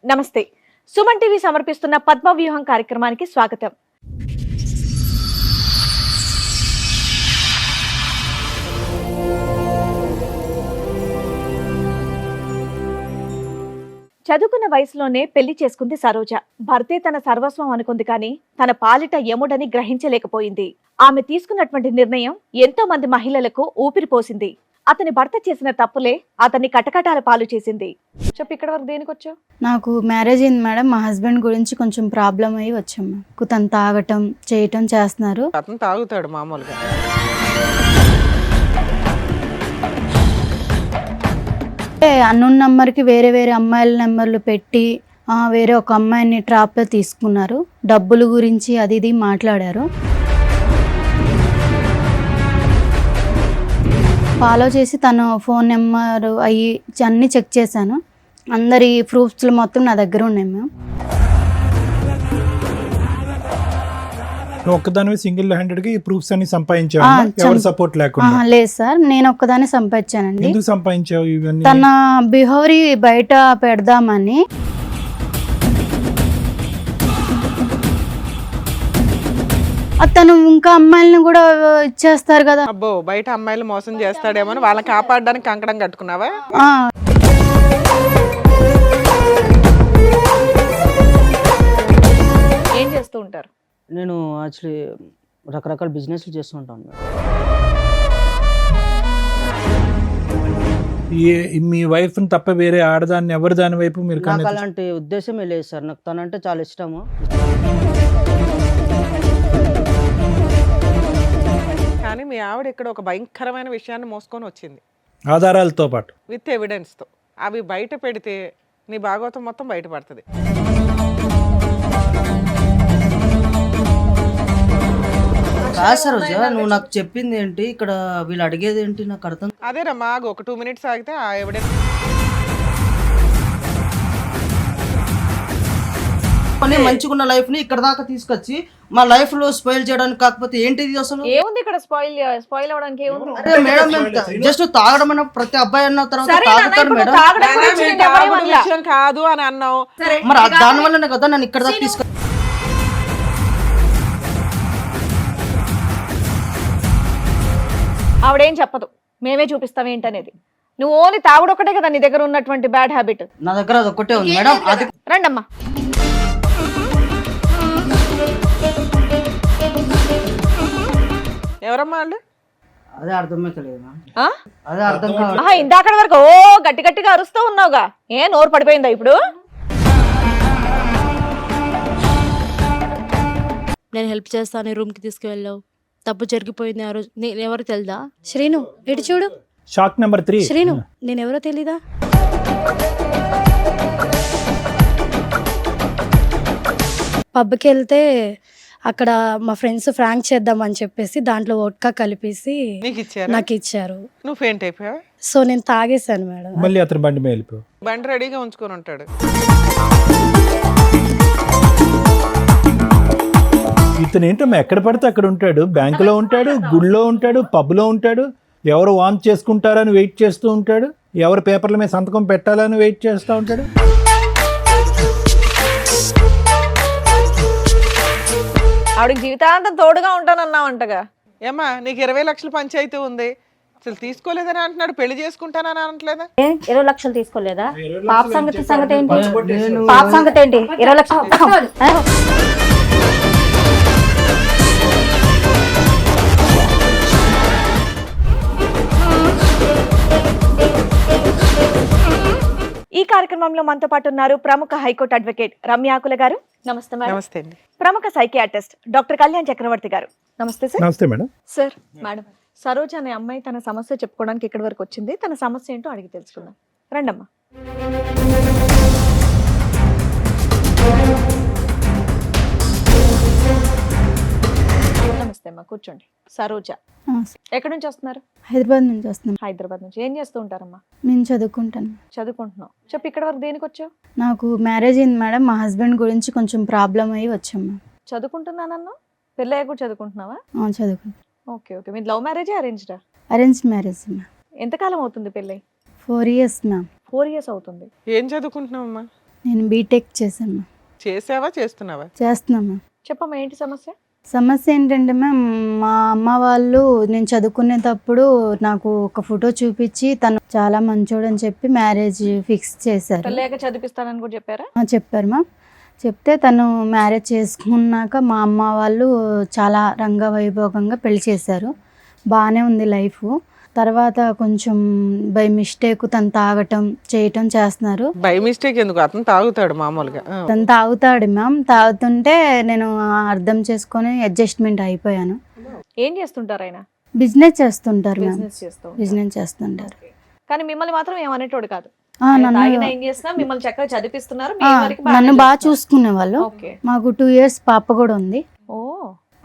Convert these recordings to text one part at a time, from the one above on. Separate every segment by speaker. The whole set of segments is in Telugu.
Speaker 1: నమస్తే. సుమన్ టీవీ సమర్పిస్తున్న పద్మవ్యూహం కార్యక్రమానికి స్వాగతం. చదువుకున్న వయసులోనే పెళ్లి చేసుకుంది సరోజ. భర్తే తన సర్వస్వం అనుకుంది కానీ తన పాలిట యముడని గ్రహించలేకపోయింది. ఆమె తీసుకున్నటువంటి నిర్ణయం ఎంతో మంది మహిళలకు ఊపిరిపోసింది. అతని భర్త చేసిన తప్పులే అతన్ని కటకటాల పాలు చేసింది. చెప్పు, ఇక్కడ వరకు దేనికి వచ్చావు?
Speaker 2: నాకు మ్యారేజ్ అయింది మేడం. మా హస్బెండ్ గురించి కొంచెం ప్రాబ్లం అయ్యి వచ్చాము. తను తాగటం చేయటం చేస్తున్నారు.
Speaker 3: అతను తాగుతాడు మామూలుగా.
Speaker 2: అన్నోన్ నెంబర్కి వేరే వేరే అమ్మాయిల నెంబర్లు పెట్టి వేరే ఒక అమ్మాయిని ట్రాప్లో తీసుకున్నారు. డబ్బుల గురించి అది ఇది మాట్లాడారు. ఫాలో చేసి తన ఫోన్ నెంబర్ అన్నీ చెక్ చేశాను. అందరి ప్రూఫ్స్లు మొత్తం నా దగ్గర ఉన్నాయి మేము.
Speaker 4: ఒక్కదాని సింగిల్ హ్యాండెడ్ ఈ ప్రూఫ్స్ అన్ని సంపాదించావు? ఎవరి సపోర్ట్ లేకుండా?
Speaker 2: లేదు సార్, నేను ఒక్కదాన్ని సంపాదించానండి.
Speaker 4: ఎందుకు సంపాదించావు ఇవన్నీ?
Speaker 2: తన బిహేవియర్ బయట పెడదామని. తను ఇంకా అమ్మాయిలను కూడా ఇచ్చేస్తారు కదా.
Speaker 3: అబ్బో, బయట అమ్మాయిలు మోసం చేస్తాడేమో అని వాళ్ళని కాపాడడానికి కంకణం కట్టుకున్నావా?
Speaker 1: ఏం చేస్తూ ఉంటారు?
Speaker 5: నేను యాక్చువల్లీ రకరకాల బిజినెస్లు చేస్తూ ఉంటాను మేడం.
Speaker 4: మీ వైఫ్ తప్ప వేరే ఆడదాన్ని ఎవరి దాని వైపు మీరు
Speaker 5: నాకు అలాంటి ఉద్దేశమే లేదు సార్. నాకు తనంటే చాలా ఇష్టము.
Speaker 3: కానీ మీ ఆవిడ ఇక్కడ ఒక భయంకరమైన విషయాన్ని మోసుకొని వచ్చింది,
Speaker 4: ఆధారాలతో పాటు
Speaker 3: విత్ ఎవిడెన్స్తో. అవి బయట పెడితే నీ భాగవతం మొత్తం బయటపడుతుంది.
Speaker 5: కాదు సార్, నువ్వు నాకు చెప్పింది ఏంటి, ఇక్కడ వీళ్ళు అడిగేది ఏంటి నాకు అర్థం.
Speaker 3: అదేనమ్మా, ఒక 2 minutes ఆగితే ఆ ఎవిడెన్స్.
Speaker 5: మంచిగా ఉన్న లైఫ్ ని ఇక్కడ దాకా తీసుకొచ్చి మా లైఫ్ లో స్పాయిల్ చేయడానికి. కాకపోతే ఏంటిది అసలు?
Speaker 1: ఏముంది ఇక్కడ? స్పాయిల్ అవడానికి ఏముంది?
Speaker 5: అదే మేడం, జస్ట్ తాగడం అన్న ప్రతి అబ్బాయి అన్న తర్వాత
Speaker 1: సరే నాన్న,
Speaker 5: తాగుతారు
Speaker 1: ఇప్పుడు
Speaker 5: మేడం.
Speaker 1: తాగడం గురించి నేను ఎవరేం
Speaker 3: తాగుడు
Speaker 1: అనలా.
Speaker 3: విషయం కాదు అని అన్నావు.
Speaker 5: మరి దాని వల్లనే కదా నన్ను ఇక్కడ దాకా తీసుకొచ్చి.
Speaker 1: ఆవిడేం చెప్పదు, మేమే చూపిస్తాం ఏంటనేది. నువ్వు ఓన్లీ తాగుడు ఒకటే కదా నీ దగ్గర ఉన్నటువంటి బ్యాడ్ హ్యాబిట్.
Speaker 5: నా దగ్గర అది ఒక్కటే ఉంది మేడం. అది
Speaker 1: రండమ్మా.
Speaker 3: ఎవరమ్మా వాళ్ళు?
Speaker 5: అదే అర్థమైతలేదు మేడం.
Speaker 1: ఆ?
Speaker 5: అదే అర్థం కావాలి.
Speaker 1: ఆహా, ఇందాక వరకు ఓ గట్టి గట్టిగా అరుస్తూ ఉన్నావుగా, ఏ నోరు పడిపోయిందా ఇప్పుడు?
Speaker 6: నేను హెల్ప్ చేస్తాను, రూమ్కి తీసుకువెళ్ళావు, తప్పు జరిగిపోయింది ఆ రోజు. నేను ఎవరు తెలుదా?
Speaker 2: శ్రీను ఇటు చూడు.
Speaker 4: Shock number 3.
Speaker 6: శ్రీను, నేను ఎవరో తెలీదా? పబ్కి వెళ్తే అక్కడ మా ఫ్రెండ్స్ ఫ్రాంక్ చేద్దామని చెప్పేసి దాంట్లో వోడ్కా కలిపేసి
Speaker 3: నీకు ఇచ్చారా?
Speaker 6: నాకు ఇచ్చారు.
Speaker 3: నువ్వు ఫెయింట్ అయిపోయావా?
Speaker 6: సో నేను తాగేశాను మేడం.
Speaker 4: మళ్ళీ అతను బండి మీద వెళ్ళిపోయావు.
Speaker 3: బండి రెడీగా ఉంచుకొని ఉంటాడు.
Speaker 4: ఇతను ఏంటమ్మా ఎక్కడ పడితే అక్కడ ఉంటాడు. బ్యాంకులో ఉంటాడు, గుళ్ళో ఉంటాడు, పబ్లో ఉంటాడు. ఎవరు వాంచ్ చేసుకుంటారని వెయిట్ చేస్తూ ఉంటాడు. ఎవరు పేపర్ల మీద సంతకం పెట్టాలని వెయిట్ చేస్తూ ఉంటాడు.
Speaker 1: ఆవిడకి జీవితాంతం తోడుగా ఉంటానన్నావంటగా.
Speaker 3: ఏమ్మా, నీకు 20 లక్షల పంచాయతీ ఉంది, అసలు తీసుకోలేదని అంటున్నాడు. పెళ్లి చేసుకుంటానని అనట్లేదా?
Speaker 7: 20 లక్షలు తీసుకోలేదా? పాప సంగతి ఏంటి? పాప సంగతి ఏంటి? 20 లక్షలు.
Speaker 1: ఈ కార్యక్రమంలో మనతో పాటు ఉన్నారు ప్రముఖ హైకోర్టు అడ్వకేట్ రమ్యాకుల గారు. నమస్తే మేడం.
Speaker 3: నమస్తే అండి.
Speaker 1: ప్రముఖ సైకియాట్రిస్ట్ డాక్టర్ కళ్యాణ్ చక్రవర్తి గారు. నమస్తే సార్.
Speaker 4: నమస్తే మేడం.
Speaker 1: సార్, మేడం, సరోజ అనే అమ్మాయి తన సమస్య చెప్పుకోవడానికి ఇక్కడి వరకు వచ్చింది. తన సమస్య ఏంటో అడిగి తెలుసుకుందాం. రండమ్మా. నమస్తే అమ్మా, కూర్చోండి. సరోజ ఎక్కడి నుంచి వస్తున్నారు?
Speaker 2: హైదరాబాద్ నుంచి వస్తున్నాం.
Speaker 1: హైదరాబాద్ నుంచి. ఏం చేస్తూ ఉంటారమ్మా?
Speaker 2: నేను చదువుకుంటాను.
Speaker 1: చదువుకుంటున్నావు. చెప్పు, ఇక్కడ వరకు దేనికి వచ్చావు?
Speaker 2: నాకు మ్యారేజ్ అయింది మేడం. మా హస్బెండ్ గురించి కొంచెం ప్రాబ్లం అయ్యి వచ్చాము.
Speaker 1: చదువుకుంటున్నానన్నా? పెళ్ళయ్య కూడా చదువుకుంటున్నావా?
Speaker 2: చదువుకుంటాను.
Speaker 1: Okay okay. మీరు లవ్ మ్యారేజా అరేంజ్డా?
Speaker 2: Arrange marriage ma'am.
Speaker 1: ఎంతకాలం అవుతుంది పెళ్ళై?
Speaker 2: 4 years మ్యామ్.
Speaker 1: 4 years అవుతుంది.
Speaker 3: ఏం చదువుకుంటున్నావమ్మా?
Speaker 2: నేను బీటెక్ చేశాను మ్యామ్.
Speaker 3: చేసావా చేస్తున్నావా?
Speaker 2: చేస్తున్నాను మ్యామ్.
Speaker 1: చెప్పమ్మా ఏంటి సమస్య?
Speaker 2: సమస్య ఏంటంటే మ్యామ్, మా అమ్మ వాళ్ళు నేను చదువుకునేటప్పుడు నాకు ఒక ఫోటో చూపించి తను చాలా మంచోడని చెప్పి మ్యారేజ్ ఫిక్స్ చేశారు.
Speaker 1: పెళ్ళాక చదివిస్తానని కూడా చెప్పారా?
Speaker 2: చెప్పారు మ్యామ్. చెప్తే తను మ్యారేజ్ చేసుకున్నాక మా అమ్మ వాళ్ళు చాలా రంగవైభోగంగా పెళ్లి చేశారు. బాగానే ఉంది లైఫ్. తర్వాత కొంచెం బై మిస్టేక్ తను తాగటం చేయటం చేస్తున్నారు.
Speaker 3: బై మిస్టేక్ ఎందుకు, అతను తాగుతాడు మామూలుగా.
Speaker 2: తను తాగుతాడు మ్యామ్. తాగుతుంటే నేను అర్థం చేసుకొని అడ్జస్ట్మెంట్ అయిపోయాను.
Speaker 1: ఏం చేస్తుంటారు ఆయన?
Speaker 2: బిజినెస్ చేస్తుంటారు మ్యామ్.
Speaker 1: బిజినెస్ చేస్తూ
Speaker 2: బిజినెస్ చేస్తుంటారు.
Speaker 1: కానీ మిమ్మల్ని మాత్రం ఏమనేటోడు కాదు.
Speaker 2: ఆ,
Speaker 1: ఆయన తాగినా
Speaker 2: నన్ను
Speaker 1: ఏం చేసినా మిమ్మల్ని చక్కగా చదివిస్తున్నారు.
Speaker 2: ఆ, నన్ను బాగా చూసుకునేవాళ్ళు.
Speaker 1: ఓకే.
Speaker 2: మాకు 2 years పాప కూడా ఉంది.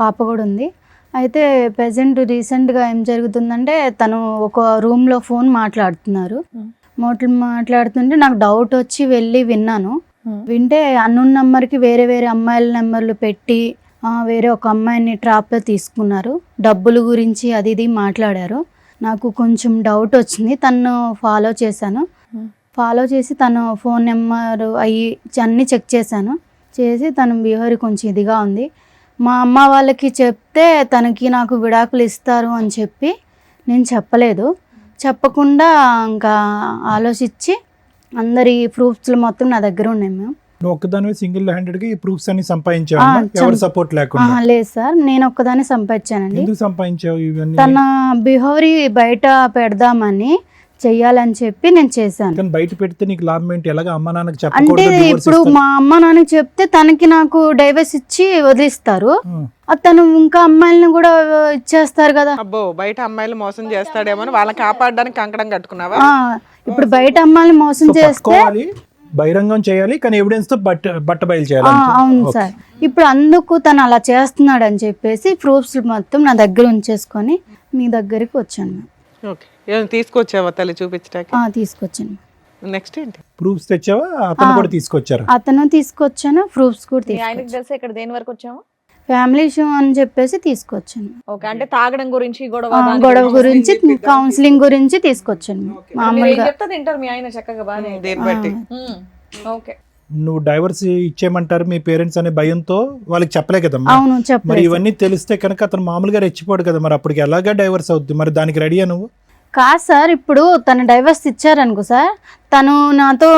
Speaker 2: పాప కూడా ఉంది. అయితే ప్రజెంట్ రీసెంట్గా ఏం జరుగుతుందంటే తను ఒక రూమ్లో ఫోన్ మాట్లాడుతున్నారు. మాట్లాడుతుంటే నాకు డౌట్ వచ్చి వెళ్ళి విన్నాను. వింటే అన్నోన్ నెంబర్కి వేరే వేరే అమ్మాయిల నెంబర్లు పెట్టి వేరే ఒక అమ్మాయిని ట్రాప్లో తీసుకున్నారు. డబ్బుల గురించి అది ఇది మాట్లాడారు. నాకు కొంచెం డౌట్ వచ్చింది. తను ఫాలో చేశాను. ఫాలో చేసి తన ఫోన్ నెంబర్ అన్నీ చెక్ చేశాను. చేసి తన బిహేవియర్ కొంచెం ఇదిగా ఉంది. మా అమ్మ వాళ్ళకి చెప్తే తనకి నాకు విడాకులు ఇస్తారు అని చెప్పి నేను చెప్పలేదు. చెప్పకుండా ఇంకా ఆలోచించి అందరి ప్రూఫ్స్ మొత్తం నా దగ్గర ఉన్నాయి మేము.
Speaker 4: నువ్వు ఒక్కదానివే సింగిల్ హ్యాండెడ్గా ఈ ప్రూఫ్స్ అన్ని సంపాదించావు, ఎవరు సపోర్ట్ లేకుండా?
Speaker 2: లేదు సార్, నేను ఒక్కదాన్ని సంపాదించానండి.
Speaker 4: ఎందుకు సంపాదించావు ఇవన్నీ?
Speaker 2: తన బిహేవియర్ బయట పెడదామని చెయ్యాలని చెప్పి నేను చేశాను.
Speaker 4: కానీ బయట పెడితే నీకు లాభం ఏంటి? ఎలాగ అమ్మ నాన్నకి
Speaker 2: అంటే
Speaker 4: చెప్పకూడదు?
Speaker 2: ఇప్పుడు మా అమ్మ నాన్నకి చెప్తే తనకి నాకు డైవర్స్ ఇచ్చి వదిలిస్తారు. తను ఇంకా అమ్మాయిలను కూడా ఇచ్చేస్తారు కదా.
Speaker 3: అబ్బో, బయట అమ్మాయిలు మోసం చేస్తాడేమో అని వాళ్ళని కాపాడడానికి కంకణం కట్టుకున్నావా?
Speaker 2: ఇప్పుడు బయట అమ్మాయిని మోసం చేస్తే
Speaker 4: బహిరంగం చేయాలి, కానీ ఎవిడెన్స్ తో బట్ట బయలు చేయాలి.
Speaker 2: అవును సార్. ఇప్పుడు అందుకు తను అలా చేస్తున్నాడు అని చెప్పేసి ప్రూఫ్స్ మొత్తం నా దగ్గర ఉంచేసుకొని మీ దగ్గరికి వచ్చాను.
Speaker 3: ఓకే, ఏమైనా తీసుకొచ్చావా తల్లి చూపించడానికి?
Speaker 2: తీసుకొచ్చాను.
Speaker 3: నెక్స్ట్ ఏంటి?
Speaker 4: ప్రూఫ్స్ తెచ్చావా? అతను కూడా తీసుకొచ్చారు?
Speaker 2: అతను తీసుకొచ్చాను, ప్రూఫ్స్ కూడా
Speaker 1: ఆయనకి
Speaker 2: తీసుకొచ్చాను.
Speaker 1: తెలిసి ఇక్కడ దేని వరకు వచ్చాము?
Speaker 2: ఫ్యామిలీ ఇష్యూ అని చెప్పేసి తీసుకొచ్చాను.
Speaker 1: ఓకే, అంటే తాగడం గురించి
Speaker 2: గొడవ గురించి కౌన్సిలింగ్ గురించి తీసుకొచ్చాను. మామూలుగా
Speaker 1: చెప్తా తింటారు మీ ఆయన చక్కగా బాగా.
Speaker 3: దేని బట్టి?
Speaker 1: ఓకే.
Speaker 4: నువ్వు డైవర్స్ ఇచ్చేయమంటారు మీ పేరెంట్స్ అనే భయంతో వాళ్ళకి చెప్పలే కదమ్మా.
Speaker 2: అవును,
Speaker 4: మరి
Speaker 2: చెప్పలేదు.
Speaker 4: ఇవన్నీ తెలిస్తే కనుక అతను మామూలుగా రెచ్చిపోడు కదా, మరి అప్పటికి ఎలాగా డైవర్స్ అవుద్ది? మరి దానికి రెడీయా నువ్వు?
Speaker 2: కాదు సార్, ఇప్పుడు తను డైవర్స్ ఇచ్చారనుకో సార్, తను నాతో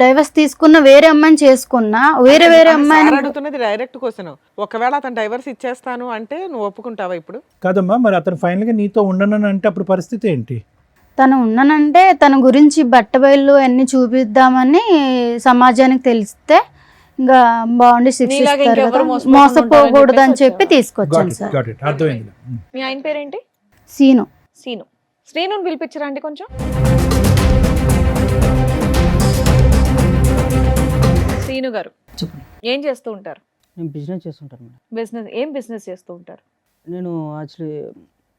Speaker 2: డైవర్స్ తీసుకున్న వేరే అమ్మాయిని చేసుకున్నా వేరే అమ్మాయిని
Speaker 3: అడుగుతున్నది డైరెక్ట్ క్వశ్చన్. ఒకవేళ అతను డైవర్స్ ఇచ్చేస్తాను అంటే నువ్వు ఒప్పుకుంటావా ఇప్పుడు?
Speaker 4: కాదమ్మా, మరి అతను ఫైనల్ గా నీతో ఉండను అంటే అప్పుడు పరిస్థితి ఏంటి?
Speaker 2: తను ఉన్నానంటే తన గురించి బట్టబయలు అన్ని చూపిద్దామని సమాజానికి తెలిస్తే ఇంకా బాగుండి శిక్షిస్తారు కదా, మోసపోకూడదు అని చెప్పి తీసుకొచ్చాను సార్.
Speaker 4: అర్థమైంది.
Speaker 1: మీ ఆయన పేరేంటి?
Speaker 2: సీను.
Speaker 1: శ్రీను పిలిపించరా అండి కొంచెం. శ్రీను గారు
Speaker 5: చెప్పండి.
Speaker 1: ఏం చేస్తూ ఉంటారు?
Speaker 5: నేను బిజినెస్ చేస్తుంటాను మేడం.
Speaker 1: బిజినెస్ ఏం బిజినెస్ చేస్తూ ఉంటారు?
Speaker 5: నేను యాక్చువల్లీ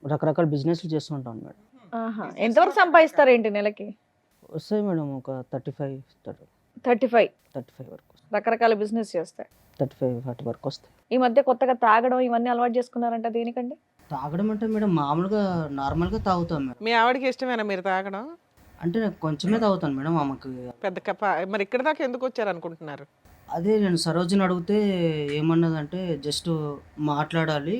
Speaker 5: రకరకాల బిజినెస్లు చేస్తూ ఉంటాను మేడం.
Speaker 1: ఎంతవరకు సంపాదిస్తారు ఏంటి నెలకి?
Speaker 5: వస్తాయి మేడం, ఒక 35 వరకు.
Speaker 1: రకరకాల బిజినెస్ చేస్తాయి.
Speaker 5: 35-40 వరకు వస్తాయి.
Speaker 1: ఈ మధ్య కొత్తగా తాగడం ఇవన్నీ అలవాటు చేసుకున్నారంట, దేనికండి?
Speaker 5: తాగడం అంటే మేడం మామూలుగా నార్మల్గా తాగుతాం మేడం.
Speaker 3: మీ ఆవిడకి ఇష్టమేనా మీరు తాగడం?
Speaker 5: అంటే నేను కొంచెమే తాగుతాను మేడం. ఆమెకు
Speaker 3: పెద్ద మరి ఇక్కడ దాకా ఎందుకు వచ్చారు అనుకుంటున్నారు?
Speaker 5: అదే నేను సరోజిని అడిగితే ఏమన్నదంటే జస్ట్ మాట్లాడాలి,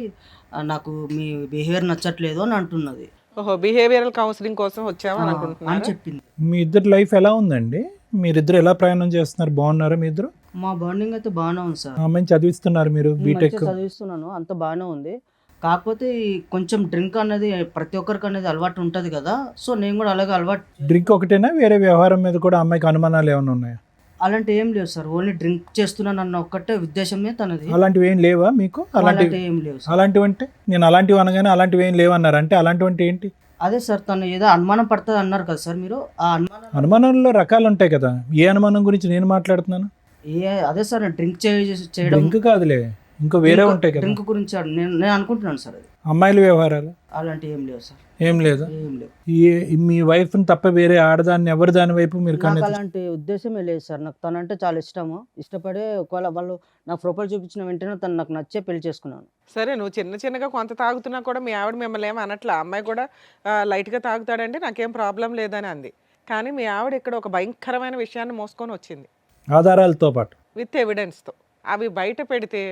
Speaker 5: నాకు మీ బిహేవియర్ నచ్చట్లేదు అని అంటున్నది.
Speaker 3: ఓహో, బిహేవియరల్ కౌన్సిలింగ్ కోసం వచ్చావా అని
Speaker 5: అని
Speaker 3: అనుకుంటున్నారు?
Speaker 5: చెప్పింది.
Speaker 4: మీ ఇద్దరు లైఫ్ ఎలా ఉందండి? మీరిద్దరు ఎలా ప్రయాణం చేస్తున్నారు? బాగున్నారా మీ ఇద్దరు?
Speaker 5: మా బాండింగ్ అయితే బాగానే ఉంది సార్.
Speaker 4: అమ్మాయిని చదివిస్తున్నారు మీరు బీటెక్?
Speaker 5: మంచిగా చదివిస్తున్నాను, అంత బాగానే ఉంది. కాకపోతే ఈ కొంచెం డ్రింక్ అనేది ప్రతి ఒక్కరికి అనేది అలవాటు ఉంటుంది కదా, సో నేను కూడా అలాగే అలవాటు.
Speaker 4: డ్రింక్ ఒకటేనా, వేరే వ్యవహారం మీద కూడా అమ్మాయికి అనుమానాలు ఏమైనా ఉన్నాయా?
Speaker 5: అలాంటి ఏం లేవు సార్, ఓన్లీ డ్రింక్ చేస్తున్నాను అన్న ఒక్కటే ఉద్దేశమే తనది.
Speaker 4: అలాంటివి ఏం లేవా మీకు?
Speaker 5: అలాంటివి ఏం లేవు సార్.
Speaker 4: అలాంటివి అంటే నేను అలాంటివి అనగానే అలాంటివి ఏం లేవన్నారు అంటే అలాంటివి అంటే ఏంటి?
Speaker 5: అదే సార్, తను ఏదో అనుమానం పడుతుంది అన్నారు కదా సార్ మీరు. ఆ
Speaker 4: అనుమానంలో రకాలు ఉంటాయి కదా, ఏ అనుమానం గురించి నేను మాట్లాడుతున్నాను?
Speaker 5: అదే సార్, డ్రింక్ చేయడం.
Speaker 4: డ్రింక్ కాదులే, ఇంకా వేరే ఉంటాయి కదా.
Speaker 5: డ్రింక్ గురించి నేను అనుకుంటున్నాను సార్. అది
Speaker 4: అమ్మాయిల వ్యవహారాలు
Speaker 5: అలాంటి ఏం లేవు సార్.
Speaker 4: ఏం లేదు.
Speaker 5: ఏం లేవు.
Speaker 4: మీ వైఫ్ తప్ప వేరే ఆడదాన్ని ఎవరి దాని వైపు మీరు
Speaker 5: నాకు అలాంటి ఉద్దేశమే లేదు సార్. నాకు తనంటే చాలా ఇష్టము. ఇష్టపడే ఒకవేళ వాళ్ళు నాకు ప్రొఫైల్ చూపించిన వెంటనే తను నాకు నచ్చే పెళ్లి చేసుకున్నాను.
Speaker 3: సరే, నువ్వు చిన్నగా కొంత తాగుతున్నా కూడా మీ ఆవిడ మిమ్మల్ని ఏమి అనట్లా? అమ్మాయి కూడా లైట్గా తాగుతాడంటే నాకేం ప్రాబ్లం లేదని అంది. కానీ మీ ఆవిడ ఇక్కడ ఒక భయంకరమైన విషయాన్ని మోసుకొని వచ్చింది.
Speaker 4: ఆధారాలతో పాటు.
Speaker 3: విత్ ఎవిడెన్స్తో అవి బయట పెడితే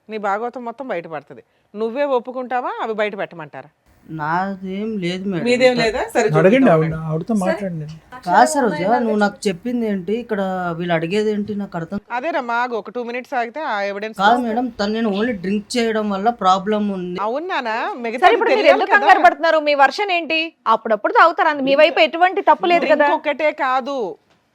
Speaker 3: నీ భాగవతం మొత్తం బయటపడుతుంది. నువ్వే ఒప్పుకుంటావా అవి బయట పెట్టమంటారా?
Speaker 5: నాదేం లేదు
Speaker 3: మీదేం
Speaker 5: మేడం.
Speaker 3: లేదా? సరే
Speaker 4: అడగండి,
Speaker 3: చూపిద్దాం.
Speaker 4: ఆవిడతో మాట్లాడండి.
Speaker 5: కాదు సరోజా, నువ్వు నాకు చెప్పింది ఏంటి, ఇక్కడ వీళ్ళు అడిగేది ఏంటి నాకు అర్థం
Speaker 3: అదేనమ్మా, ఆగు, ఒక 2 minutes ఆగితే ఆ ఎవిడెన్స్.
Speaker 5: కాదు మేడం. తను నేను ఓన్లీ డ్రింక్ చేయడం వల్ల ప్రాబ్లం ఉంది.
Speaker 3: అవునానా? మిగతా
Speaker 1: సరే ఇప్పుడు మీరు ఎందుకు కంగారు పడుతున్నారు? మీ వర్షన్ ఏంటి? అప్పుడప్పుడు తాగుతారు, మీ వైపు ఎటువంటి తప్పు లేదు కదా.
Speaker 3: ఇంకొకటే కాదు